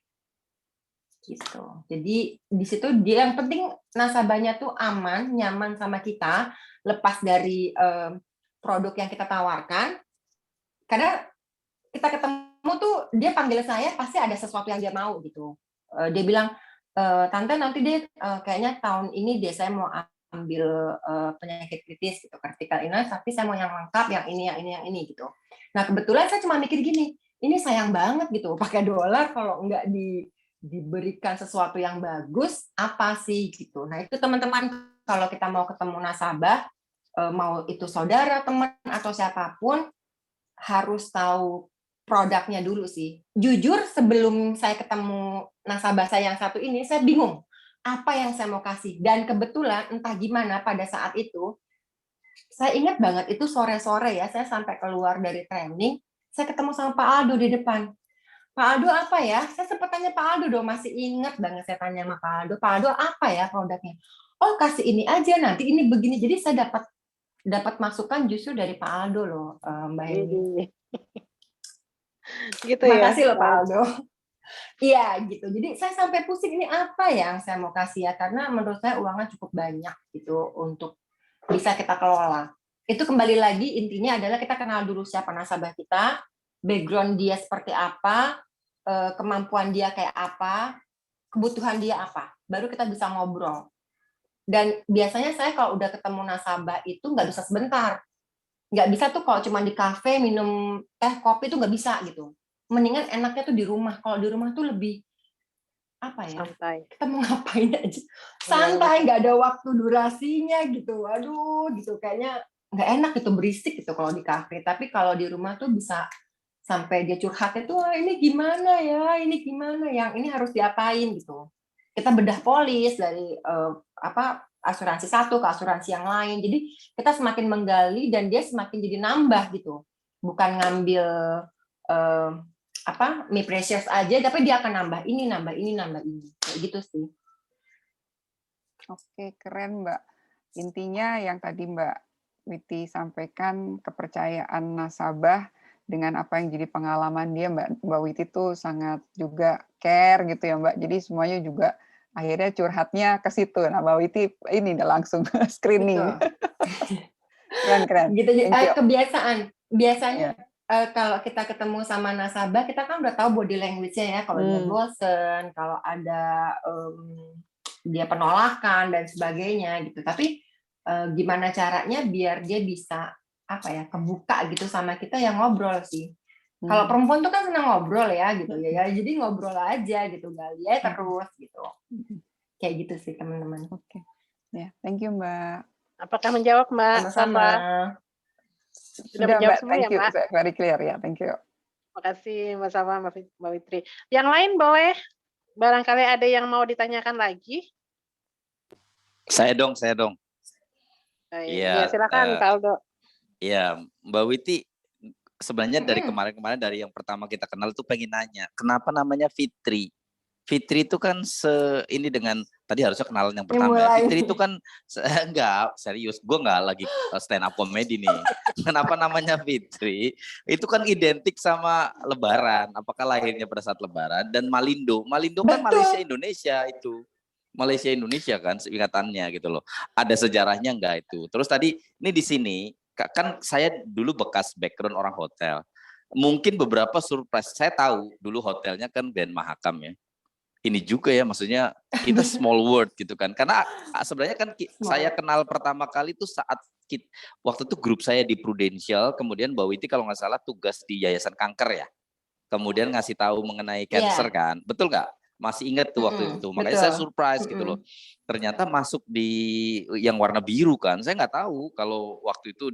gitu. Jadi di situ dia yang penting nasabahnya tuh aman, nyaman sama kita, lepas dari produk yang kita tawarkan. Karena kita ketemu tuh dia panggil saya pasti ada sesuatu yang dia mau gitu. Dia bilang, tante nanti deh kayaknya tahun ini deh saya mau ambil penyakit kritis gitu, critical illness, tapi saya mau yang lengkap, yang ini gitu. Nah kebetulan saya cuma mikir gini, ini sayang banget gitu pakai dolar kalau nggak diberikan sesuatu yang bagus apa sih gitu. Nah itu teman-teman kalau kita mau ketemu nasabah, mau itu saudara, teman atau siapapun, harus tahu produknya dulu sih. Jujur sebelum saya ketemu nasabah saya yang satu ini, saya bingung apa yang saya mau kasih. Dan kebetulan entah gimana pada saat itu, saya ingat banget itu sore-sore ya, saya sampai keluar dari training, saya ketemu sama Pak Aldo di depan. Pak Aldo apa ya? Saya sempat tanya Pak Aldo dong, masih ingat banget saya tanya sama Pak Aldo. Pak Aldo apa ya produknya? Oh kasih ini aja, nanti ini begini. Jadi saya dapat masukan justru dari Pak Aldo loh, Mbak Eni. Gitu Terima ya. kasih loh Pak Aldo. Iya gitu. Jadi saya sampai pusing ini apa yang saya mau kasih ya, karena menurut saya uangnya cukup banyak gitu untuk bisa kita kelola. Itu kembali lagi intinya adalah kita kenal dulu siapa nasabah kita, background dia seperti apa, kemampuan dia kayak apa, kebutuhan dia apa. Baru kita bisa ngobrol. Dan biasanya saya kalau udah ketemu nasabah itu nggak bisa sebentar. Nggak bisa tuh kalau cuma di kafe minum teh kopi tuh nggak bisa gitu. Mendingan enaknya tuh di rumah. Kalau di rumah tuh lebih apa ya? Santai. Kita mau ngapain aja. Santai, nggak ada waktu durasinya gitu. Aduh, gitu kayaknya nggak enak gitu, berisik gitu kalau di kafe. Tapi kalau di rumah tuh bisa sampai dia curhat itu, ini gimana ya, ini gimana, yang ini harus diapain gitu. Kita bedah polis dari asuransi satu ke asuransi yang lain. Jadi kita semakin menggali dan dia semakin jadi nambah gitu. Bukan ngambil Me Precious aja, tapi dia akan nambah ini, nambah ini, nambah ini. Kayak gitu sih. Oke, keren Mbak. Intinya yang tadi Mbak Witi sampaikan, kepercayaan nasabah dengan apa yang jadi pengalaman dia, Mbak Witi tuh sangat juga care gitu ya Mbak. Jadi semuanya juga akhirnya curhatnya ke situ. Nah Mbak Witi ini udah langsung screening. Keren. Gitu, kebiasaan. Biasanya kalau kita ketemu sama nasabah, kita kan udah tahu body language-nya ya. Kalau dia bosen, kalau ada dia penolakan dan sebagainya gitu. Tapi gimana caranya biar dia bisa kebuka gitu sama kita, yang ngobrol sih. Kalau perempuan tuh kan senang ngobrol ya gitu ya. Jadi ngobrol aja gitu, gali aja terus gitu. Kayak gitu sih teman-teman. Oke. Ya, thank you Mbak. Apakah menjawab Mbak? Sama-sama. Sudah menjawab Mbak, semua thank ya you. Mbak? Very clear ya, thank you. Terima kasih Mbak Sama, Mbak Witri. Yang lain boleh Barangkali ada yang mau ditanyakan lagi? Saya dong. Ya, Iya, silakan Pak Aldo. iya, Mbak Witi, sebenarnya dari Mm-mm. kemarin-kemarin dari yang pertama kita kenal tuh pengen nanya, kenapa namanya Fitri? Fitri itu kan ini dengan tadi harusnya kenalan yang pertama ya. mulai. Fitri itu kan enggak serius, gue nggak lagi stand up comedy nih. Kenapa namanya Fitri? Itu kan identik sama Lebaran. Apakah lahirnya pada saat Lebaran dan Malindo? Malindo kan Malaysia Betul. Indonesia itu. Malaysia Indonesia kan seingatannya gitu loh. Ada sejarahnya enggak itu? Terus tadi ini di sini kan saya dulu bekas background orang hotel. Mungkin beberapa surprise. Saya tahu dulu hotelnya kan Grand Mahakam ya. Ini juga ya, maksudnya kita small world gitu kan. Karena sebenarnya kan saya kenal pertama kali itu saat waktu itu grup saya di Prudential, kemudian Mbak Witi kalau nggak salah tugas di Yayasan Kanker ya. Kemudian ngasih tahu mengenai cancer kan. Betul nggak? Masih ingat tuh waktu itu. Makanya saya surprise gitu loh. Ternyata masuk di yang warna biru kan. Saya nggak tahu kalau waktu itu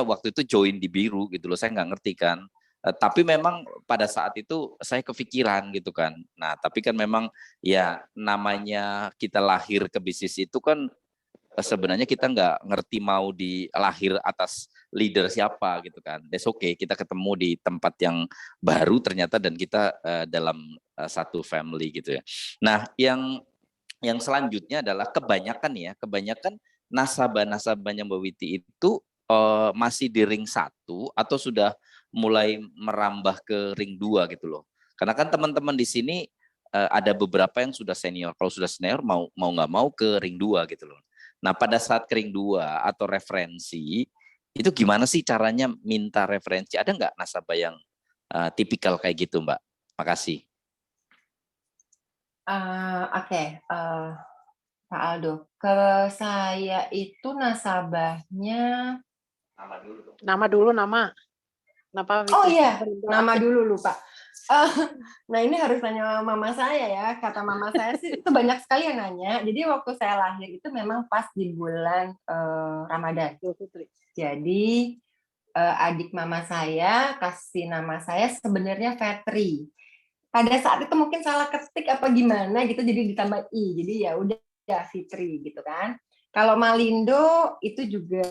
waktu itu join di biru gitu loh. Saya nggak ngerti kan. Tapi memang pada saat itu saya kepikiran gitu kan. Nah, tapi kan memang ya namanya kita lahir ke bisnis itu kan sebenarnya kita nggak ngerti mau lahir atas leader siapa gitu kan. That's okay, kita ketemu di tempat yang baru ternyata dan kita dalam satu family gitu ya. Nah, yang selanjutnya adalah kebanyakan nasabah-nasabahnya Mbak Witi itu masih di ring 1 atau sudah mulai merambah ke ring 2 gitu loh. Karena kan teman-teman di sini ada beberapa yang sudah senior. Kalau sudah senior mau nggak mau ke ring 2 gitu loh. Nah, pada saat ke ring 2 atau referensi, itu gimana sih caranya minta referensi? Ada nggak nasabah yang tipikal kayak gitu, Mbak? Makasih. Oke, Pak Aldo. Ke saya itu nasabahnya. Nama dulu. Kenapa Oh Witi? iya, nama dulu lupa. Nah ini harus tanya mama saya ya. Kata mama saya sih itu banyak sekali yang nanya. Jadi waktu saya lahir itu memang pas di bulan Ramadan. Jadi adik mama saya kasih nama saya sebenarnya Fitri. Pada saat itu mungkin salah ketik apa gimana gitu, jadi ditambah i. Jadi ya udah Fitri gitu kan. Kalau Malindo itu juga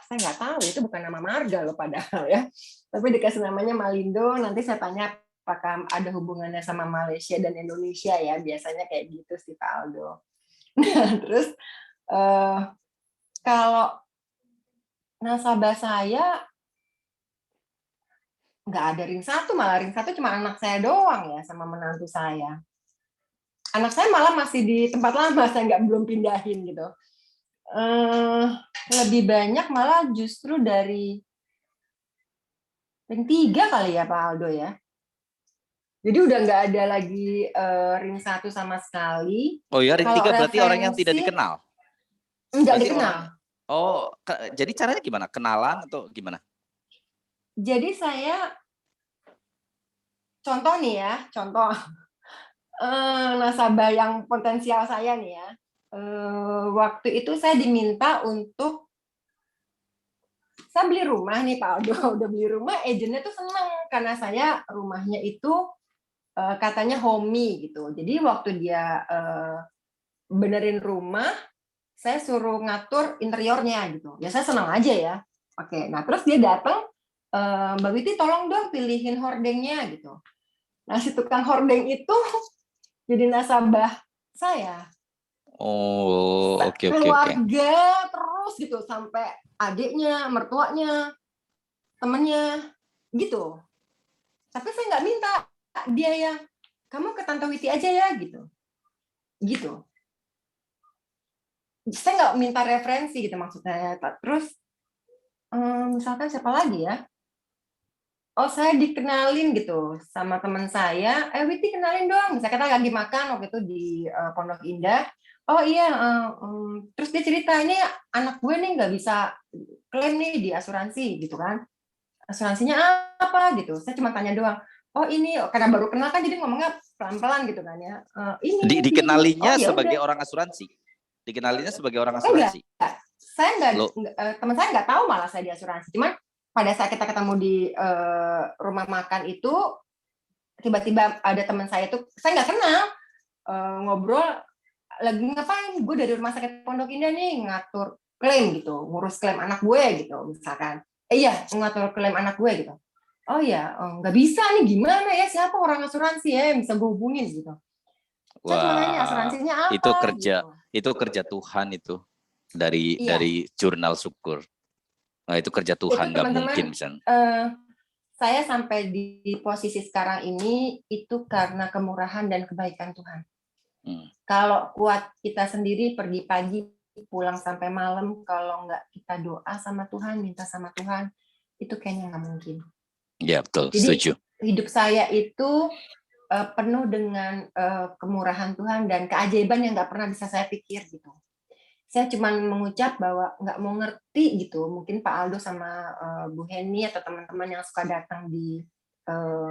saya nggak tahu, itu bukan nama marga loh padahal ya. Tapi dikasih namanya Malindo. Nanti saya tanya apakah ada hubungannya sama Malaysia dan Indonesia ya. Biasanya kayak gitu sih Pak Aldo. Nah, terus kalau nasabah saya nggak ada ring 1, malah ring 1 cuma anak saya doang ya sama menantu saya. Anak saya malah masih di tempat lama, saya belum pindahin gitu. Lebih banyak malah justru dari ring 3 kali ya Pak Aldo ya. Jadi udah nggak ada lagi ring 1 sama sekali. Oh ya, ring 3 berarti orang yang tidak referensi, dikenal? nggak Berarti dikenal. jadi caranya gimana? Kenalan atau gimana? Jadi saya, contoh nih ya, nasabah yang potensial saya nih ya. Waktu itu saya diminta untuk, saya beli rumah nih Pak Aldo, udah beli rumah, agennya tuh seneng karena saya rumahnya itu katanya homey gitu. Jadi waktu dia benerin rumah, saya suruh ngatur interiornya gitu. Ya saya senang aja ya. Oke, nah terus dia datang, Mbak Witi tolong dong pilihin hordengnya gitu. Nah si tukang hordeng itu jadi nasabah saya. Oh, oke. Keluarga terus gitu sampai adiknya, mertuanya, temennya gitu. Tapi saya nggak minta dia ya, kamu ke Tante Witi aja ya gitu. Saya nggak minta referensi gitu maksudnya. Terus misalkan siapa lagi ya? Oh saya dikenalin gitu sama teman saya. Witi kenalin dong. Misalnya kita lagi makan waktu itu di Pondok Indah. Oh iya. Terus dia cerita ini anak gue nih nggak bisa klaim nih di asuransi gitu kan. Asuransinya apa gitu. Saya cuma tanya doang. Oh ini karena baru kenal kan jadi ngomongnya pelan-pelan gitu kan ya. Ini dikenalinya oh, sebagai udah. orang asuransi. Dikenalinya sebagai orang asuransi. Enggak. Saya teman saya nggak tahu malah saya di asuransi. Cuman pada saat kita ketemu di rumah makan itu tiba-tiba ada teman saya tuh, saya nggak kenal, ngobrol, lagi ngapain? Gue dari rumah sakit Pondok Indah nih, ngatur klaim gitu, ngurus klaim anak gue gitu, misalkan. Iya, ngatur klaim anak gue gitu. Oh ya, nggak bisa nih, gimana ya, siapa orang asuransi ya yang bisa gue hubungin gitu. Saya cuma nanya Wah, asuransinya apa itu kerja Tuhan itu dari Iya. jurnal syukur. Nah, itu kerja Tuhan, nggak mungkin misalnya. Saya sampai di posisi sekarang ini itu karena kemurahan dan kebaikan Tuhan. Kalau kuat kita sendiri pergi pagi pulang sampai malam, kalau nggak kita doa sama Tuhan, minta sama Tuhan, itu kayaknya nggak mungkin. Ya betul, Jadi setuju. hidup saya itu penuh dengan kemurahan Tuhan dan keajaiban yang nggak pernah bisa saya pikir gitu. Saya cuma mengucap bahwa nggak mau ngerti gitu. Mungkin Pak Aldo sama Bu Heni atau teman-teman yang suka datang di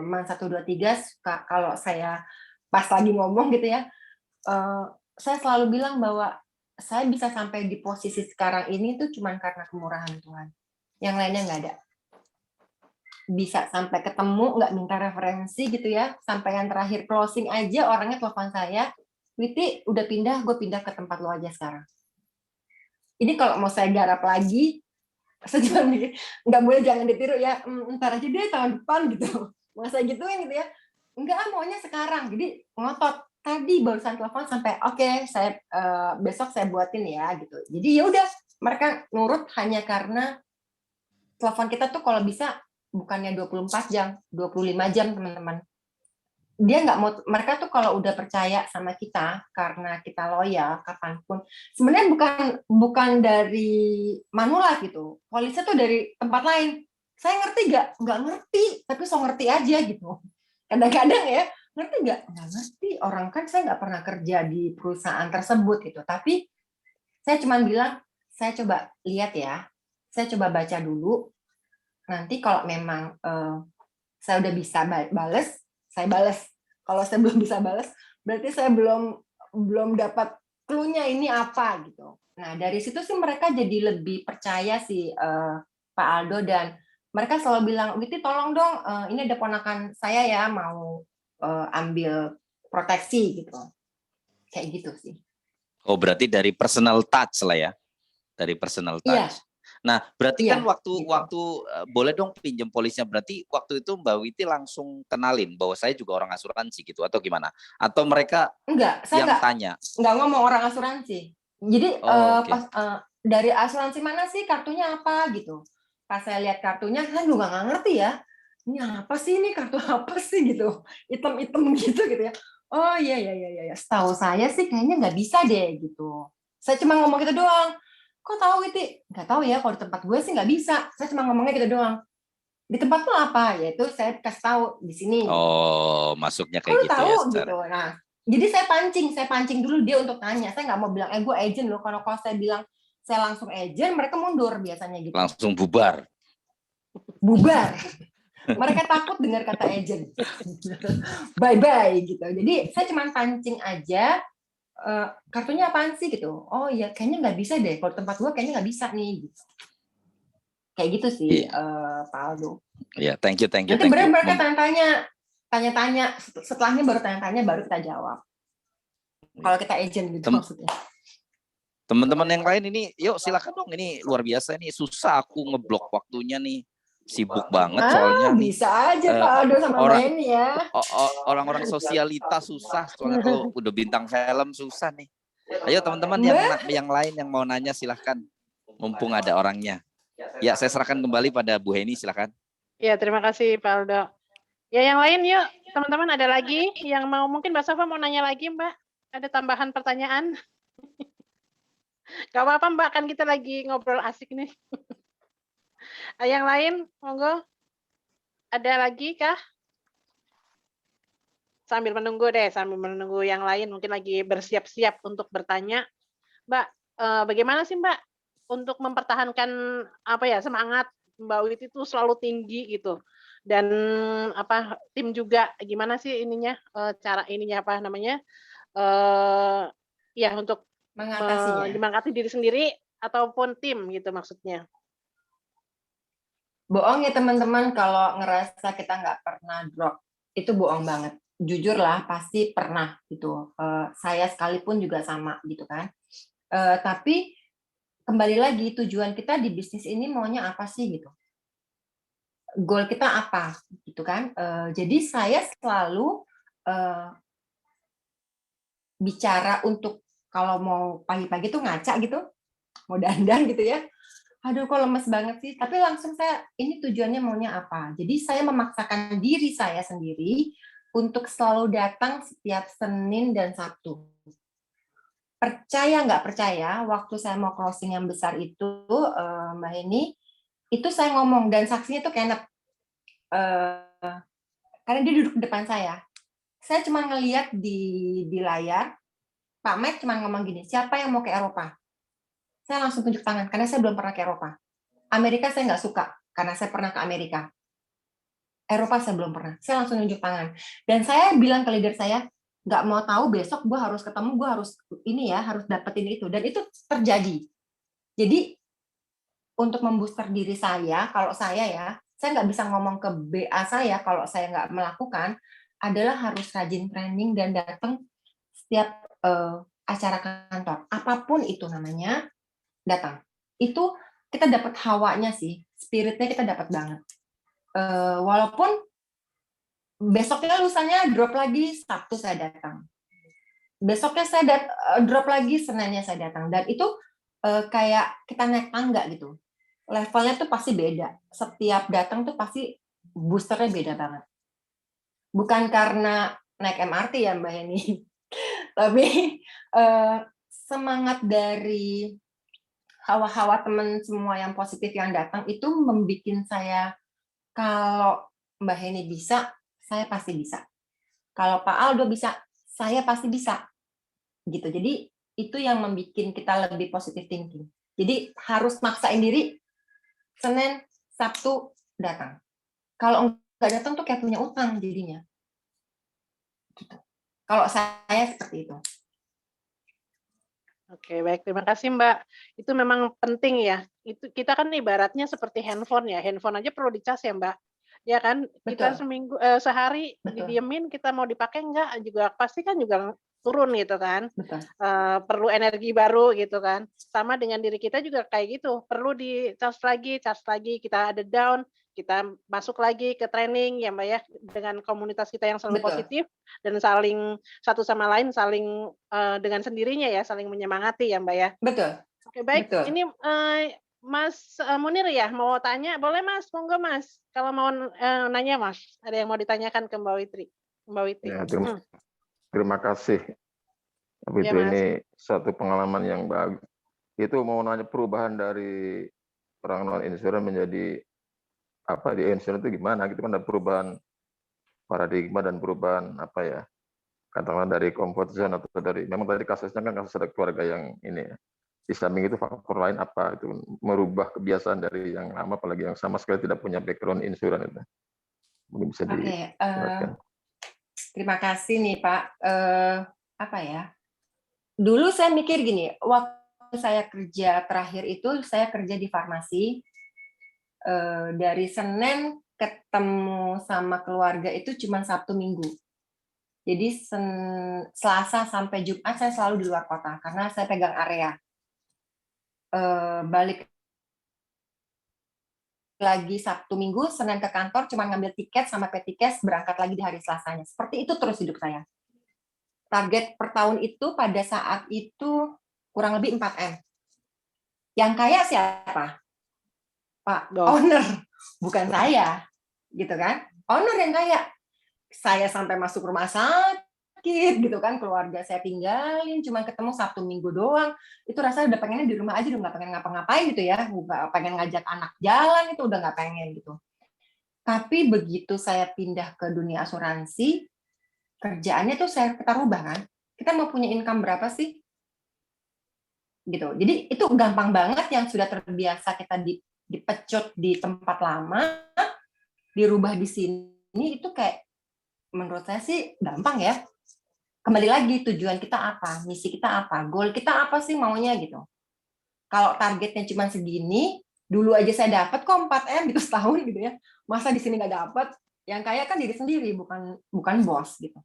MAN 123 suka kalau saya pas lagi ngomong gitu ya, saya selalu bilang bahwa saya bisa sampai di posisi sekarang ini tuh cuma karena kemurahan Tuhan. Yang lainnya nggak ada. Bisa sampai ketemu, nggak minta referensi gitu ya. Sampai yang terakhir closing aja orangnya telepon saya, Witi udah pindah, gue pindah ke tempat lo aja sekarang. Ini kalau mau saya garap lagi, saya cuma mikir, nggak boleh jangan ditiru ya, ntar aja deh tahun depan gitu. Mau saya gituin gitu ya. Enggak, maunya sekarang. Jadi ngotot. Tadi barusan telepon sampai oke, saya besok saya buatin ya gitu. Jadi ya udah, mereka nurut hanya karena telepon kita tuh kalau bisa bukannya 24 jam, 25 jam teman-teman. Dia nggak mau, mereka tuh kalau udah percaya sama kita karena kita loyal kapanpun, sebenarnya bukan dari Manulife gitu, polisnya tuh dari tempat lain. Saya ngerti nggak ngerti, tapi so ngerti aja gitu. Kadang-kadang ya ngerti nggak ngerti, orang kan saya nggak pernah kerja di perusahaan tersebut gitu, tapi saya cuma bilang saya coba lihat ya, saya coba baca dulu, nanti kalau memang saya udah bisa bales, saya bales. Kalau saya belum bisa bales, berarti saya belum dapat clue-nya ini apa gitu. Nah dari situ sih mereka jadi lebih percaya sih Pak Aldo, dan mereka selalu bilang, Witi tolong dong, ini ada ponakan saya ya mau ambil proteksi gitu, kayak gitu sih. Oh berarti dari personal touch lah ya, dari personal touch. Iya. Nah, berarti kan waktu gitu. boleh dong pinjam polisnya, berarti waktu itu Mbak Witi langsung kenalin bahwa saya juga orang asuransi gitu atau gimana? Atau mereka saya tanya? Enggak ngomong orang asuransi. Jadi pas dari asuransi mana sih, kartunya apa gitu. Pas saya lihat kartunya, saya juga nggak ngerti ya. Ini apa sih, ini kartu apa sih gitu. Hitam-hitam gitu ya. Oh iya. Setahu saya sih kayaknya nggak bisa deh gitu. Saya cuma ngomong gitu doang. Kok tahu Witi? Nggak tahu ya, kalau di tempat gue sih nggak bisa. Saya cuma ngomongnya gitu doang. Di tempatmu apa? Yaitu saya kasih tahu di sini. Oh, masuknya kayak gitu. gitu tahu, ya. Gitu. Nah, jadi saya pancing dulu dia untuk tanya. Saya nggak mau bilang, gue agent loh. Kalau saya bilang saya langsung agent, mereka mundur biasanya gitu. Langsung bubar. Mereka takut dengar kata agent. Bye gitu. Jadi saya cuma pancing aja. Kartunya apaan sih gitu? Oh iya, kayaknya nggak bisa deh. Kalau tempat gue kayaknya nggak bisa nih. Gitu. Kayak gitu sih, Pak Aldo. Iya, thank you. Nanti mereka tanya-tanya, setelahnya baru tanya-tanya, baru kita jawab. Kalau kita agent gitu maksudnya. Teman-teman yang lain ini, yuk silakan dong. Ini luar biasa, ini susah aku ngeblok waktunya nih. Sibuk banget soalnya nih. Bisa aja Pak Aldo sama Mbak Eni ya. Orang-orang sosialita susah, soalnya kalau udah bintang film susah nih. Ayo teman-teman yang lain yang mau nanya silahkan. Mumpung ada orangnya. Ya, saya serahkan kembali pada Bu Heni, silahkan. Ya, terima kasih Pak Aldo. Ya, yang lain yuk, teman-teman ada lagi yang mau, mungkin Mbak Safa mau nanya lagi Mbak? Ada tambahan pertanyaan? Gak apa-apa Mbak, kan kita lagi ngobrol asik nih. Yang lain, monggo. Ada lagi kah? Sambil menunggu yang lain mungkin lagi bersiap-siap untuk bertanya. Mbak, bagaimana sih Mbak untuk mempertahankan semangat Mbak Witi itu selalu tinggi gitu, dan tim juga gimana sih ininya, cara ininya untuk menyemangati diri sendiri ataupun tim gitu maksudnya. Bohong ya teman-teman kalau ngerasa kita nggak pernah drop. Itu bohong banget. Jujur lah, pasti pernah gitu. Saya sekalipun juga sama gitu kan. Tapi kembali lagi, tujuan kita di bisnis ini maunya apa sih gitu. Goal kita apa gitu kan. Jadi saya selalu bicara untuk kalau mau pagi-pagi tuh ngaca gitu, mau dandan gitu ya. Aduh kok lemes banget sih. Tapi langsung saya, ini tujuannya maunya apa. Jadi saya memaksakan diri saya sendiri untuk selalu datang setiap Senin dan Sabtu. Percaya nggak percaya, waktu saya mau closing yang besar itu, Mbak Heni, itu saya ngomong, dan saksinya tuh Kenneth. Karena dia duduk di depan saya. Saya cuma ngeliat di layar, Pak Mike cuma ngomong gini, siapa yang mau ke Eropa? Saya langsung tunjuk tangan, karena saya belum pernah ke Eropa. Amerika saya nggak suka, karena saya pernah ke Amerika. Eropa saya belum pernah. Saya langsung nunjuk tangan. Dan saya bilang ke leader saya, nggak mau tahu besok gue harus ketemu, gue harus ini ya, harus dapetin itu. Dan itu terjadi. Jadi untuk membooster diri saya, kalau saya nggak bisa ngomong ke BA saya kalau saya nggak melakukan, adalah harus rajin training dan datang setiap acara kantor. Apapun itu namanya, datang. Itu kita dapat hawanya sih, spiritnya kita dapat banget. Walaupun besoknya lusanya drop lagi, Sabtu saya datang. Besoknya saya drop lagi, Seninnya saya datang. Dan itu kayak kita naik tangga gitu. Levelnya tuh pasti beda. Setiap datang tuh pasti boosternya beda banget. Bukan karena naik MRT ya Mbak Heni, tapi semangat dari hawa-hawa teman semua yang positif yang datang itu membuat saya, kalau Mbak Heni bisa, saya pasti bisa. Kalau Pak Aldo bisa, saya pasti bisa. Gitu. Jadi itu yang membuat kita lebih positive thinking. Jadi harus maksain diri, Senin, Sabtu datang. Kalau nggak datang tuh kayak punya utang jadinya. Gitu. Kalau saya seperti itu. Oke, baik. Terima kasih, Mbak. Itu memang penting ya. Itu kita kan ibaratnya seperti handphone ya. Handphone aja perlu dicas ya, Mbak. Ya kan? Kita Betul. sehari Betul. didiemin, kita mau dipakai enggak juga pasti kan juga turun gitu kan. Betul. Perlu energi baru gitu kan. Sama dengan diri kita juga kayak gitu. Perlu dicas lagi, kita ada down, kita masuk lagi ke training ya Mbak ya, dengan komunitas kita yang selalu Betul. positif dan saling satu sama lain saling dengan sendirinya ya, saling menyemangati ya Mbak ya. Betul. Oke baik, Betul. ini Mas Munir ya mau tanya, boleh Mas, monggo Mas. Kalau mau nanya Mas, ada yang mau ditanyakan ke Mbak Witri. Mbak Witri. Ya, terima kasih. Tapi Ya itu Mas. ini satu pengalaman yang bagus. Itu mau nanya perubahan dari orang non insuran menjadi apa di insuran itu gimana? Gitu kan ada perubahan paradigma dan perubahan apa ya? Katakanlah dari comfort zone atau dari memang tadi kasusnya kan kasus ada keluarga yang ini ya. Di samping itu faktor lain apa itu merubah kebiasaan dari yang lama apalagi yang sama sekali tidak punya background insuran itu. Mungkin bisa dijelaskan. Terima kasih nih Pak. Apa ya? Dulu saya mikir gini, waktu saya kerja terakhir itu saya kerja di farmasi. Dari Senin ketemu sama keluarga itu cuma Sabtu Minggu. Jadi Selasa sampai Jumat saya selalu di luar kota karena saya pegang area. Balik lagi Sabtu Minggu, Senin ke kantor cuma ngambil tiket sama petikes, berangkat lagi di hari Selasanya. Seperti itu terus hidup saya. Target per tahun itu pada saat itu kurang lebih 4M. Yang kaya siapa? Pak owner, bukan saya. Gitu kan? Owner yang kaya. Saya sampai masuk rumah sakit gitu kan, keluarga saya tinggalin, cuma ketemu Sabtu Minggu doang. Itu rasanya udah pengennya di rumah aja, udah nggak pengen ngapa-ngapain gitu ya, nggak pengen ngajak anak jalan, itu udah nggak pengen gitu. Tapi begitu saya pindah ke dunia asuransi, kerjaannya tuh kita rubah kan. Kita mau punya income berapa sih? Gitu. Jadi itu gampang banget, yang sudah terbiasa kita dipecut di tempat lama, dirubah di sini itu kayak menurut saya sih gampang ya. Kembali lagi tujuan kita apa, misi kita apa, goal kita apa sih maunya gitu. Kalau targetnya cuma segini, dulu aja saya dapat kok 4M gitu setahun gitu ya. Masa di sini nggak dapat? Yang kaya kan diri sendiri, bukan bos gitu.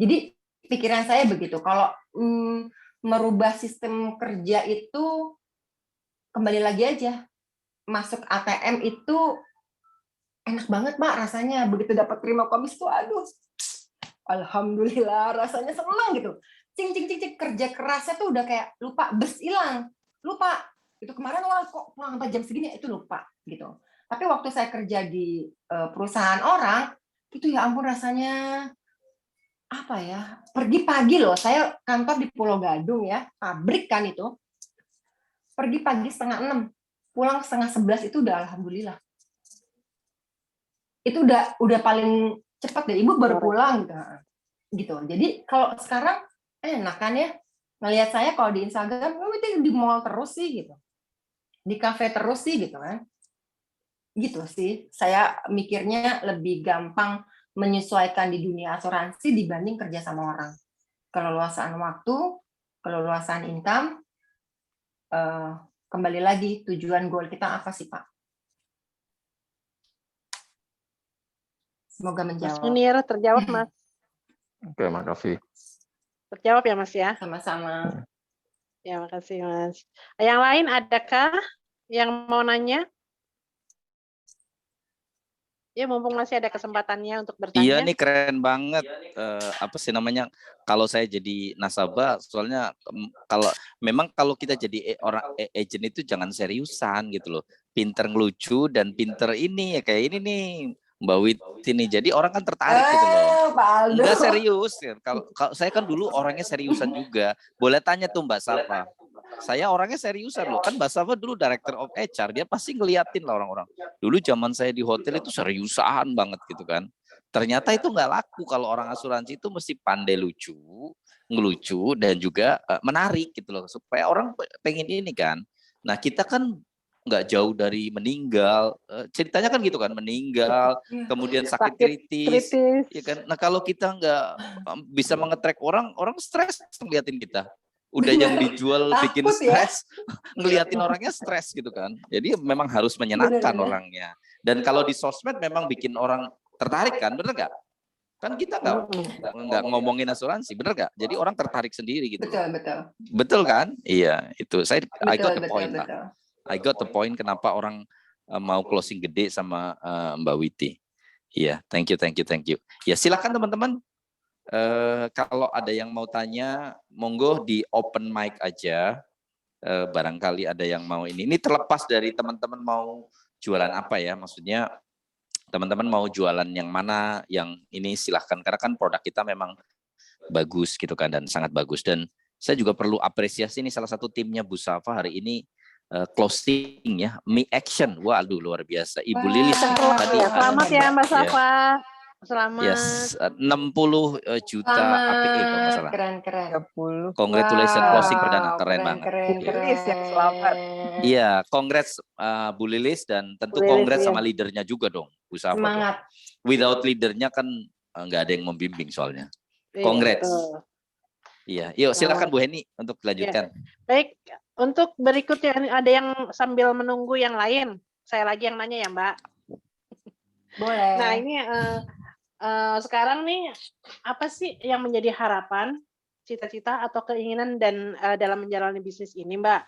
Jadi pikiran saya begitu. Kalau merubah sistem kerja itu kembali lagi aja. Masuk ATM itu enak banget, Mbak, rasanya. Begitu dapat terima komis tuh, aduh, alhamdulillah, rasanya senang gitu. Cing, cing, cing, cing, kerja kerasnya tuh udah kayak lupa, bes hilang. Lupa. Itu kemarin kok pulang 4 jam segini, itu lupa gitu. Tapi waktu saya kerja di perusahaan orang, itu ya ampun rasanya, apa ya, pergi pagi loh. Saya kantor di Pulau Gadung ya, pabrik kan itu. Pergi pagi 5:30, pulang 10:30 itu udah alhamdulillah. Itu udah paling cepat deh, ibu baru pulang gitu. Jadi kalau sekarang enak kan ya, ngelihat saya kalau di Instagram, itu di mall terus sih gitu, di kafe terus sih gitu kan, gitu sih. Saya mikirnya lebih gampang menyesuaikan di dunia asuransi dibanding kerja sama orang. Keleluasaan waktu, keleluasaan income, kembali lagi tujuan goal kita apa sih, Pak? Semoga Mas menjawab. Munir, terjawab Mas. Oke, makasih. Terjawab ya Mas ya. Sama-sama. Ya, makasih Mas. Yang lain adakah yang mau nanya? Ya, mumpung masih ada kesempatannya untuk bertanya. Iya nih keren banget. Apa sih namanya? Kalau saya jadi nasabah, soalnya kalau kita jadi orang agent itu jangan seriusan gitu loh. Pinter ngelucu dan pinter ini ya kayak ini nih Mbak Witi nih. Jadi orang kan tertarik gitu loh. Pak Aldo. Enggak serius. Kalau saya kan dulu orangnya seriusan juga. Boleh tanya tuh Mbak Safa. Saya orangnya seriusan loh. Kan Mbak Safa dulu Director of HR. Dia pasti ngeliatin lah orang-orang. Dulu zaman saya di hotel itu seriusan banget gitu kan. Ternyata itu nggak laku kalau orang asuransi itu mesti pandai lucu, ngelucu, dan juga menarik gitu loh. Supaya orang pengen ini kan. Nah kita kan nggak jauh dari meninggal. Ceritanya kan gitu kan, meninggal, kemudian sakit kritis. Ya kan? Nah kalau kita nggak bisa mengetrack orang stres ngeliatin kita. Udah yang dijual bikin stres, ngeliatin orangnya stres gitu kan. Jadi memang harus menyenangkan orangnya. Dan kalau di sosmed memang bikin orang tertarik kan, bener nggak? Kan kita nggak ngomongin asuransi, bener nggak? Jadi orang tertarik sendiri gitu. Betul kan? Iya, itu saya I got the point lah. I got the point kenapa orang mau closing gede sama Mbak Witi. Iya, thank you. Ya silakan teman-teman. Kalau ada yang mau tanya, monggo di open mic aja. Barangkali ada yang mau ini. Ini terlepas dari teman-teman mau jualan apa ya, maksudnya teman-teman mau jualan yang mana, yang ini silahkan. Karena kan produk kita memang bagus gitu kan, dan sangat bagus. Dan saya juga perlu apresiasi ini salah satu timnya Bu Safa hari ini closing ya, Me Action. Waduh luar biasa. Ibu Lilis tadi. Selamat ya Mbak Safa. Selamat. Yes, 60 juta APE kalau nggak salah. Keren. 30. Congratulations closing perdana, keren banget. Keren. Yang selamat. Iya, congrats Bu Lilis, dan tentu congrats sama leadernya juga dong, Bu Safa. Semangat. Without leadernya kan nggak ada yang membimbing soalnya. Congrats. Iya, yuk silakan Bu Heni untuk dilanjutkan. Baik, untuk berikutnya ada yang sambil menunggu yang lain. Saya lagi yang nanya ya Mbak. Boleh. Nah ini sekarang nih apa sih yang menjadi harapan, cita-cita atau keinginan dan dalam menjalani bisnis ini Mbak?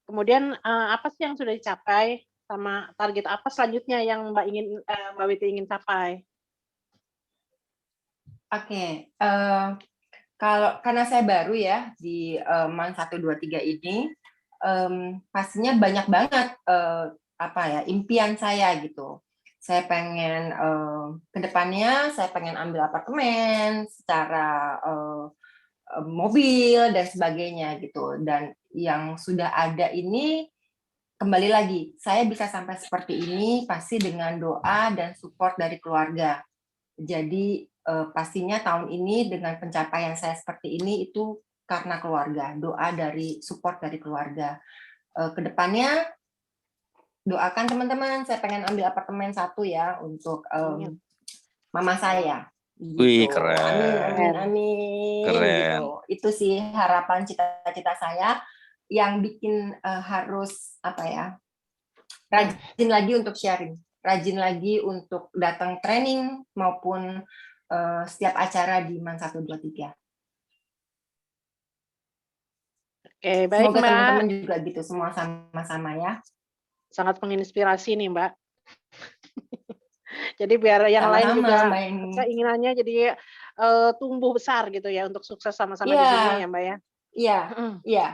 Kemudian apa sih yang sudah dicapai sama target apa selanjutnya yang Mbak Witi ingin capai? Oke, karena saya baru ya di MAN 1, 2, 3 ini, pastinya banyak banget impian saya gitu. Saya pengen kedepannya saya pengen ambil apartemen secara mobil dan sebagainya gitu. Dan yang sudah ada ini kembali lagi, saya bisa sampai seperti ini pasti dengan doa dan support dari keluarga. Jadi pastinya tahun ini dengan pencapaian saya seperti ini itu karena keluarga, doa dari support dari keluarga. Kedepannya doakan teman-teman, saya pengen ambil apartemen 1 ya untuk mama saya. Gitu. Wih keren. Amin. Keren. Gitu. Itu sih harapan cita-cita saya yang bikin harus rajin lagi untuk sharing. rajin lagi untuk datang training maupun setiap acara di MAN 123. Oke, baik Semoga Mbak. teman-teman juga gitu, semua sama-sama ya. Sangat menginspirasi nih Mbak. Jadi biar yang lain Sama-sama, juga Mbak Eni. keinginannya jadi tumbuh besar gitu ya untuk sukses sama-sama di Iya, sini ya Mbak ya. iya, iya.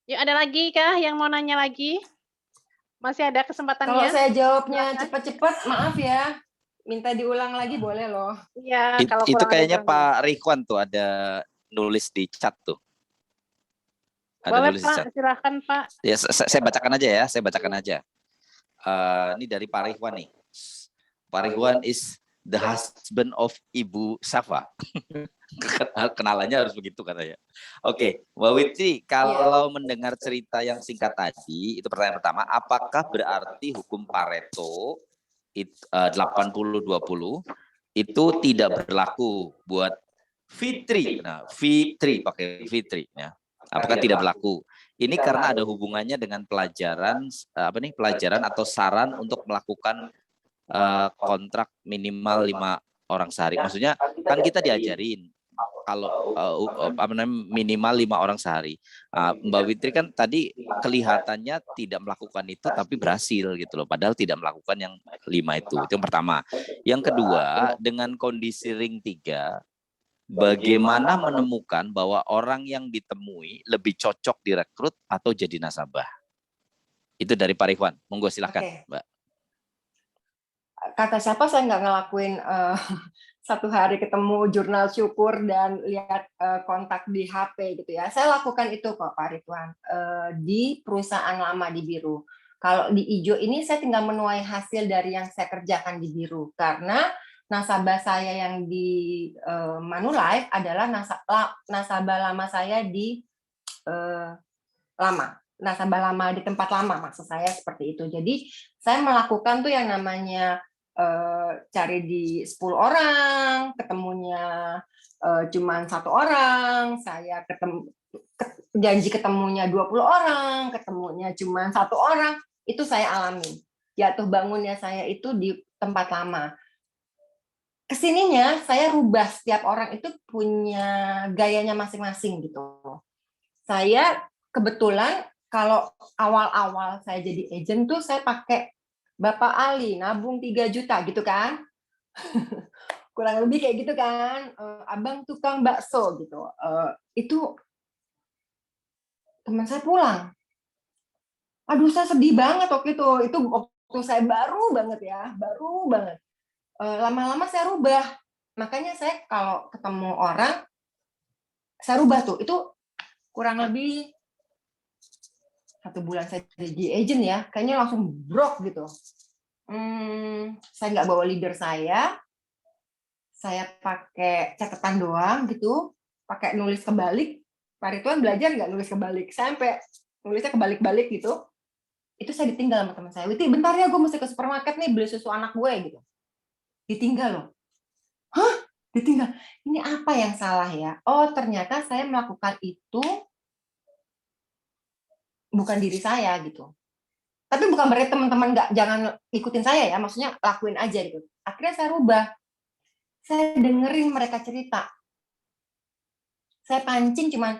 Yuk ada lagi kah yang mau nanya lagi? Masih ada Kalau kesempatannya? saya jawabnya Silakan. cepat-cepat, maaf ya. Minta diulang lagi boleh loh. Iya, kalau Itu kurang ada kayaknya yang kurang. Pak Rikwan tuh ada nulis di chat tuh. Ada Boleh nulis di Pak, chat. silakan Pak. Ya, saya bacakan aja ya, saya bacakan aja. Ini dari Pak Rikwan nih. Pak Rikwan is the husband of Ibu Safa. Kenalannya harus begitu katanya. Oke, Mbak Witri, kalau mendengar cerita yang singkat tadi, itu pertanyaan pertama, apakah berarti hukum Pareto 80-20 itu tidak berlaku buat Fitri? Nah, Fitri pakai Fitri ya. Apakah tidak berlaku? Ini karena ada hubungannya dengan pelajaran pelajaran atau saran untuk melakukan kontrak minimal 5 orang sehari. Maksudnya kan kita diajarin kalau minimal 5 orang sehari. Mbak Witri kan tadi kelihatannya tidak melakukan itu tapi berhasil gitu loh. Padahal tidak melakukan yang 5 itu. Itu yang pertama. Yang kedua, dengan kondisi ring 3, bagaimana menemukan bahwa orang yang ditemui lebih cocok direkrut atau jadi nasabah? Itu dari Pak Rikwan. Monggo silakan, Mbak. Kata siapa saya nggak ngelakuin satu hari ketemu jurnal syukur dan lihat kontak di HP gitu ya. Saya lakukan itu kok Pak Ridwan di perusahaan lama di Biru. Kalau di Ijo ini saya tinggal menuai hasil dari yang saya kerjakan di Biru karena nasabah saya yang di Manulife adalah nasabah lama saya di nasabah lama di tempat lama, maksud saya seperti itu. Jadi saya melakukan tuh yang namanya cari di 10 orang, ketemunya cuma 1 orang, saya janji ketemunya 20 orang, ketemunya cuma 1 orang, itu saya alami. Jatuh bangunnya saya itu di tempat lama. Kesininya saya rubah, setiap orang itu punya gayanya masing-masing gitu. Saya kebetulan kalau awal-awal saya jadi agent tuh saya pakai Bapak Ali nabung 3 juta gitu kan. Kurang lebih kayak gitu kan. Abang tukang bakso gitu. Itu teman saya pulang. Aduh, saya sedih banget waktu itu. Itu waktu saya baru banget ya, baru banget. Lama-lama saya rubah. Makanya saya kalau ketemu orang saya rubah tuh. Itu kurang lebih 1 bulan saya jadi agent ya, kayaknya langsung brok gitu. Saya nggak bawa leader saya pakai catatan doang gitu, pakai nulis kebalik. Pak Ridwan belajar nggak nulis kebalik? Saya sampai nulisnya kebalik-balik gitu. Itu saya ditinggal sama teman saya. Witi, bentar ya, gue mesti ke supermarket nih beli susu anak gue gitu. Ditinggal loh. Hah? Ditinggal? Ini apa yang salah ya? Oh, ternyata saya melakukan itu bukan diri saya gitu. Tapi bukan berarti teman-teman jangan ikutin saya ya, maksudnya lakuin aja gitu. Akhirnya saya rubah. Saya dengerin mereka cerita. Saya pancing cuman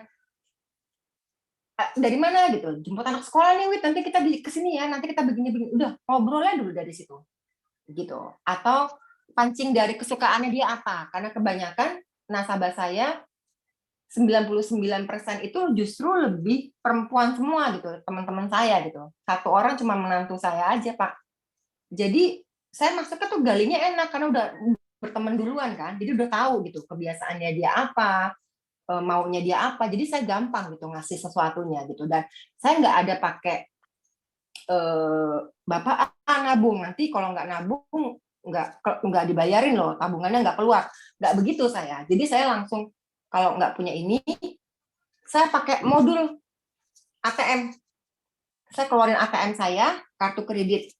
dari mana gitu. Jemput anak sekolah nih, Wit, nanti kita kesini ya, nanti kita begini-begini. Udah, ngobrolnya dulu dari situ. Gitu. Atau pancing dari kesukaannya dia apa. Karena kebanyakan nasabah saya 99% itu justru lebih perempuan semua gitu, teman-teman saya gitu. 1 orang cuma menantu saya aja, Pak. Jadi saya masuknya tuh galinya enak karena udah berteman duluan kan. Jadi udah tahu gitu kebiasaannya dia apa, maunya dia apa. Jadi saya gampang gitu ngasih sesuatunya gitu. Dan saya nggak ada pakai Bapak nabung, nanti kalau nggak nabung nggak dibayarin loh, tabungannya nggak keluar. Nggak begitu saya. Jadi saya langsung kalau nggak punya ini, saya pakai modul ATM. Saya keluarin ATM saya, kartu kredit.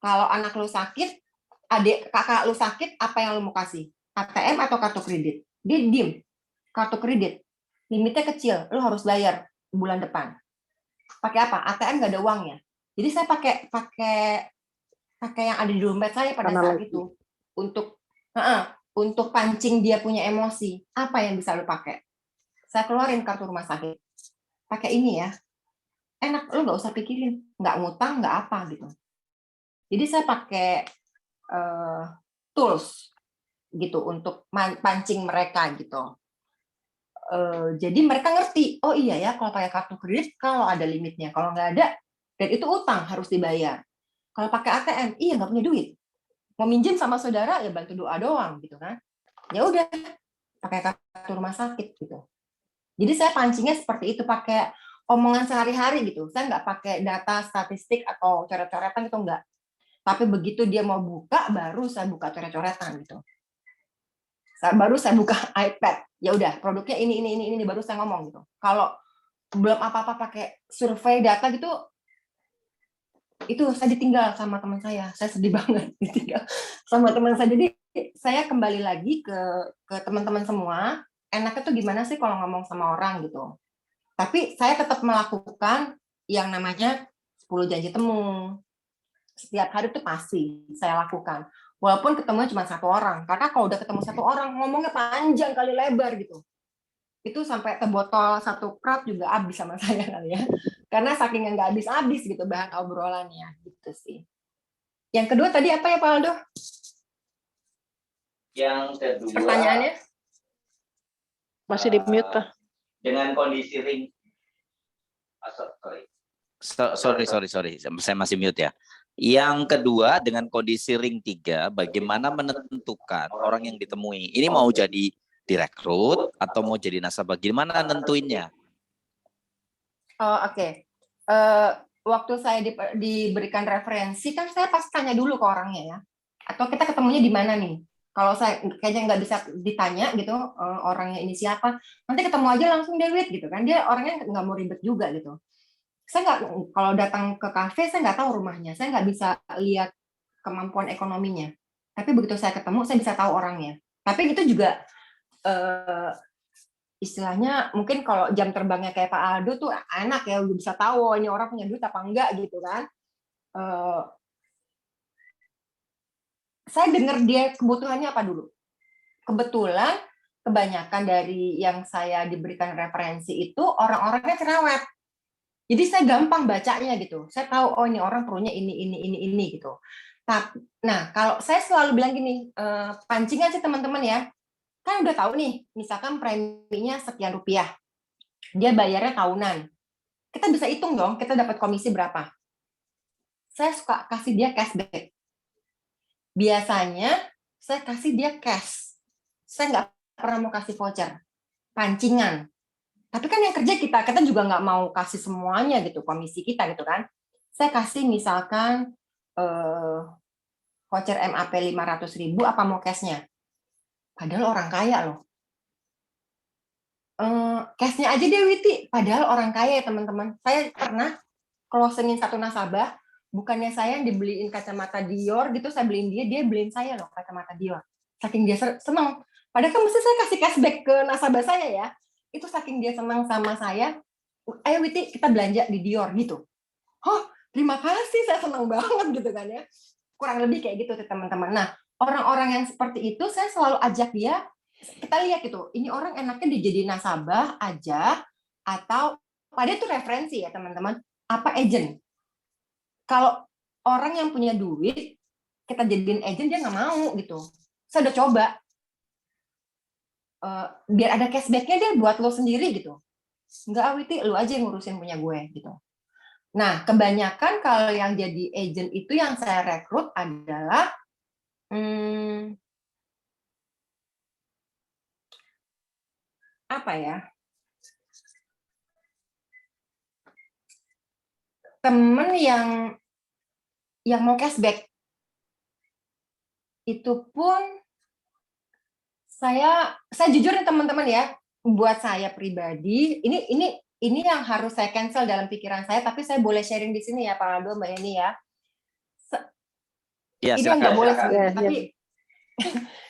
Kalau anak lu sakit, adik kakak lu sakit, apa yang lu mau kasih? ATM atau kartu kredit? Dia diem. Kartu kredit. Limitnya kecil, lu harus bayar bulan depan. Pakai apa? ATM nggak ada uangnya. Jadi saya pakai pakai yang ada di dompet saya pada Mana saat lagi? itu untuk pancing dia punya emosi. Apa yang bisa lu pakai? Saya keluarin kartu rumah sakit. Pakai ini ya. Enak, lu nggak usah pikirin, nggak ngutang, nggak apa gitu. Jadi saya pakai tools gitu untuk pancing mereka gitu. Jadi mereka ngerti, oh iya ya kalau pakai kartu kredit kalau ada limitnya, kalau nggak ada dan itu utang harus dibayar. Kalau pakai ATM, iya nggak punya duit. Mau minjem sama saudara ya bantu doa doang gitu kan. Ya udah pakai kartu rumah sakit gitu. Jadi saya pancingnya seperti itu, pakai omongan sehari-hari gitu. Saya nggak pakai data statistik atau coret-coretan gitu enggak. Tapi begitu dia mau buka, baru saya buka coret-coretan gitu. Baru saya buka iPad. Ya udah, produknya ini, baru saya ngomong gitu. Kalau belum apa-apa pakai survei data gitu, itu saya ditinggal sama teman saya sedih banget ditinggal sama teman saya. Jadi saya kembali lagi ke teman-teman semua, enaknya tuh gimana sih kalau ngomong sama orang gitu. Tapi saya tetap melakukan yang namanya 10 janji temu. Setiap hari tuh pasti saya lakukan. Walaupun ketemunya cuma satu orang, karena kalau udah ketemu satu orang ngomongnya panjang kali lebar gitu. Itu sampai botol satu cup juga habis sama saya kali ya. Karena saking nggak habis-habis gitu bahan obrolannya gitu sih. Yang kedua tadi apa ya Pak Aldo? Yang kedua, Pertanyaannya? Masih di mute, Pak. dengan kondisi ring. Sorry, saya masih mute ya. Yang kedua, dengan kondisi ring 3, bagaimana menentukan orang yang ditemui ini mau jadi direkrut atau mau jadi nasabah? Gimana nentuinnya? Oh, oke. Waktu saya diberikan referensi kan saya pasti tanya dulu ke orangnya ya. Atau kita ketemunya di mana nih? Kalau saya kayaknya nggak bisa ditanya gitu, orangnya ini siapa, nanti ketemu aja langsung David gitu kan. Dia orangnya nggak mau ribet juga gitu. Saya nggak, kalau datang ke kafe saya nggak tahu rumahnya, saya nggak bisa lihat kemampuan ekonominya. Tapi begitu saya ketemu saya bisa tahu orangnya. Tapi itu juga istilahnya mungkin kalau jam terbangnya kayak Pak Aldo tuh enak ya, udah bisa tahu oh, ini orang punya duit apa enggak gitu kan. Saya dengar dia kebutuhannya apa dulu. Kebetulan kebanyakan dari yang saya diberikan referensi itu orang-orangnya cerewet. Jadi saya gampang bacanya gitu. Saya tahu oh ini orang perlunya ini gitu. Nah, kalau saya selalu bilang gini, pancingan sih teman-teman ya. Kan udah tahu nih, misalkan preminya sekian rupiah. Dia bayarnya tahunan. Kita bisa hitung dong, kita dapat komisi berapa. Saya suka kasih dia cashback. Biasanya saya kasih dia cash. Saya nggak pernah mau kasih voucher. Pancingan. Tapi kan yang kerja kita juga nggak mau kasih semuanya gitu, komisi kita gitu kan. Saya kasih misalkan voucher MAP 500.000, apa mau cashnya? Padahal orang kaya loh. Cashnya aja deh Witi, padahal orang kaya ya teman-teman. Saya pernah closingin satu nasabah, bukannya saya yang dibeliin kacamata Dior gitu, saya beliin dia beliin saya loh kacamata Dior. Saking dia seneng. Padahal kan mesti saya kasih cashback ke nasabah saya ya. Itu saking dia senang sama saya, ayo Witi kita belanja di Dior gitu. Oh, terima kasih, saya senang banget gitu kan ya. Kurang lebih kayak gitu teman-teman. Nah, orang-orang yang seperti itu saya selalu ajak dia, kita lihat gitu, ini orang enaknya dijadiin nasabah aja atau pada itu referensi ya teman-teman, apa agent. Kalau orang yang punya duit kita jadiin agent dia nggak mau gitu. Saya udah coba. Biar ada cashbacknya dia buat lo sendiri gitu. Enggak, Witi, lu aja yang ngurusin punya gue gitu. Nah, kebanyakan kalau yang jadi agent itu yang saya rekrut adalah apa ya? Temen yang mau cashback. Itu pun saya jujur nih teman-teman ya, buat saya pribadi, ini yang harus saya cancel dalam pikiran saya, tapi saya boleh sharing di sini ya Pak Aldo, Mbak Eni ya. Ya, ini yang nggak boleh, tapi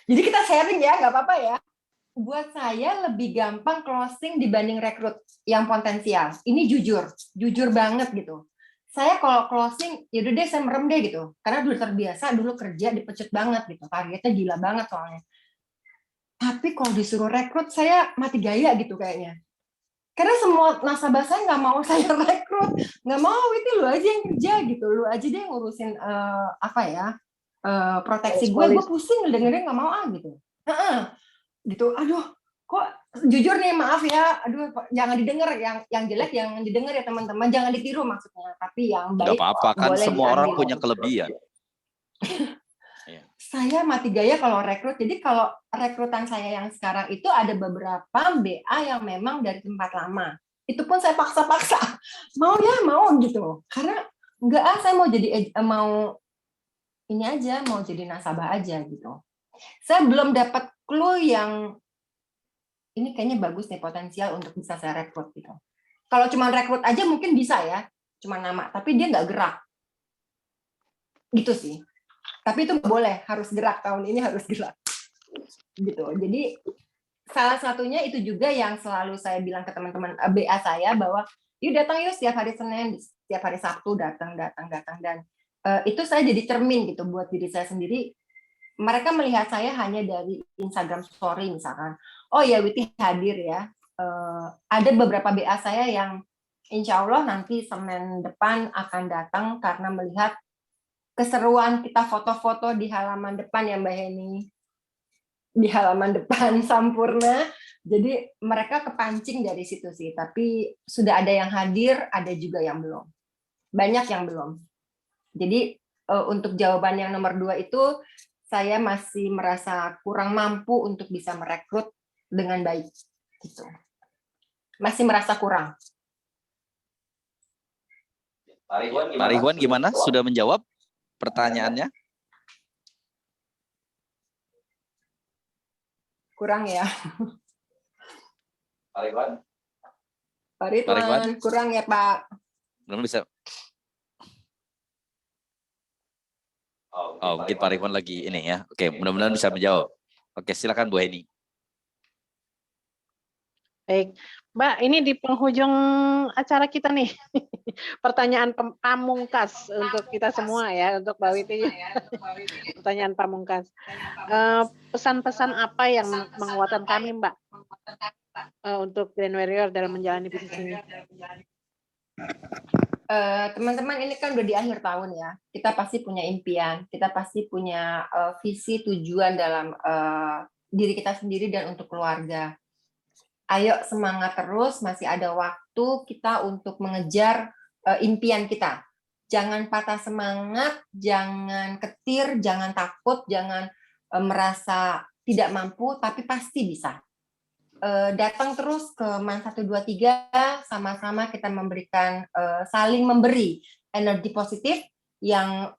jadi kita sharing ya, nggak apa-apa ya. Buat saya lebih gampang closing dibanding rekrut yang potensial. Ini jujur banget gitu. saya kalau closing, yaudah deh saya merem deh gitu. Karena dulu terbiasa, dulu kerja dipecut banget gitu. Targetnya gila banget soalnya. Tapi kalau disuruh rekrut, saya mati gaya gitu kayaknya. Karena semua nasabah saya nggak mau saya rekrut. Nggak mau, itu lu aja yang kerja gitu. Lu aja deh yang ngurusin proteksi gue pusing dengerin nggak mau gitu. Gitu, aduh, kok jujur nih maaf ya, aduh jangan didengar yang jelek, yang didengar ya teman-teman, jangan ditiru maksudnya, tapi yang Nggak baik apa-apa kan, boleh semua orang diambil. punya kelebihan. Saya mati gaya kalau rekrut, jadi kalau rekrutan saya yang sekarang itu ada beberapa BA yang memang dari tempat lama, itu pun saya paksa-paksa, mau ya mau gitu, karena enggak saya mau jadi mau ini aja, mau jadi nasabah aja gitu. Saya belum dapat clue yang ini kayaknya bagus nih, potensial untuk bisa saya rekrut gitu. Kalau cuma rekrut aja mungkin bisa ya, cuma nama, tapi dia nggak gerak. Gitu sih. Tapi itu boleh, harus gerak, tahun ini harus gerak. Gitu. Jadi salah satunya itu juga yang selalu saya bilang ke teman-teman BA saya bahwa yuk datang yuk setiap hari Senin, setiap hari Sabtu datang dan itu saya jadi cermin gitu buat diri saya sendiri. Mereka melihat saya hanya dari Instagram Story misalkan. Oh ya Witi hadir ya. Ada beberapa BA saya yang insya Allah nanti Senin depan akan datang karena melihat keseruan kita foto-foto di halaman depan ya Mbak Heni. Di halaman depan Sampurna. Jadi mereka kepancing dari situ sih. Tapi sudah ada yang hadir, ada juga yang belum. Banyak yang belum. Jadi untuk jawaban yang nomor 2 itu, saya masih merasa kurang mampu untuk bisa merekrut dengan baik. Gitu. Masih merasa kurang. Pak Ridwan gimana? Sudah menjawab pertanyaannya? Kurang ya. Pak Ridwan? Pak Ridwan, kurang ya Pak. Belum bisa. Oh, mungkin Pak Ridwan lagi ini ya. Oke, mudah-mudahan bisa menjawab. Oke, silakan Bu Heni. Baik, Mbak, ini di penghujung acara kita nih. Pertanyaan pamungkas untuk kita semua ya, untuk Mbak Witi. Pertanyaan pamungkas. Pesan-pesan apa yang menguatkan kami, Mbak, untuk Grand Warrior dalam menjalani bisnis ini? Teman-teman, ini kan udah di akhir tahun ya. Kita pasti punya impian, kita pasti punya visi tujuan dalam diri kita sendiri dan untuk keluarga. Ayo semangat terus, masih ada waktu kita untuk mengejar impian kita. Jangan patah semangat, jangan ketir, jangan takut, jangan merasa tidak mampu, tapi pasti bisa. Datang terus ke MAN 123, sama-sama kita memberikan, saling memberi energi positif yang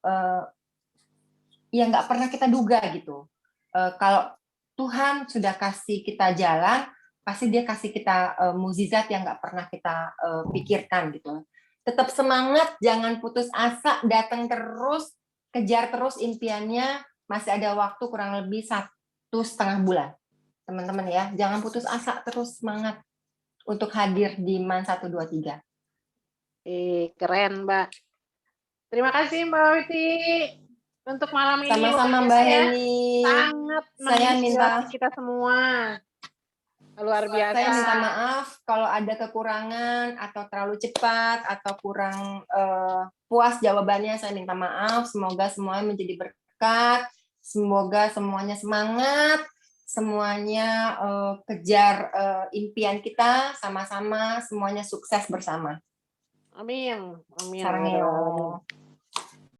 nggak pernah kita duga gitu. Kalau Tuhan sudah kasih kita jalan, pasti dia kasih kita mukjizat yang nggak pernah kita pikirkan gitu. Tetap semangat, jangan putus asa, datang terus, kejar terus impiannya. Masih ada waktu kurang lebih 1,5 bulan, teman-teman ya. Jangan putus asa, terus semangat untuk hadir di MAN 123. Keren, Mbak. Terima kasih Mbak Witi untuk malam ini. Sama-sama Mbak Heni. Sangat menginspirasi kita semua. Luar biasa. Saya minta maaf kalau ada kekurangan atau terlalu cepat atau kurang puas jawabannya. Saya minta maaf. Semoga semuanya menjadi berkat. Semoga semuanya semangat. Semuanya kejar impian kita sama-sama. Semuanya sukses bersama. Amin. Amin. Saranghayo.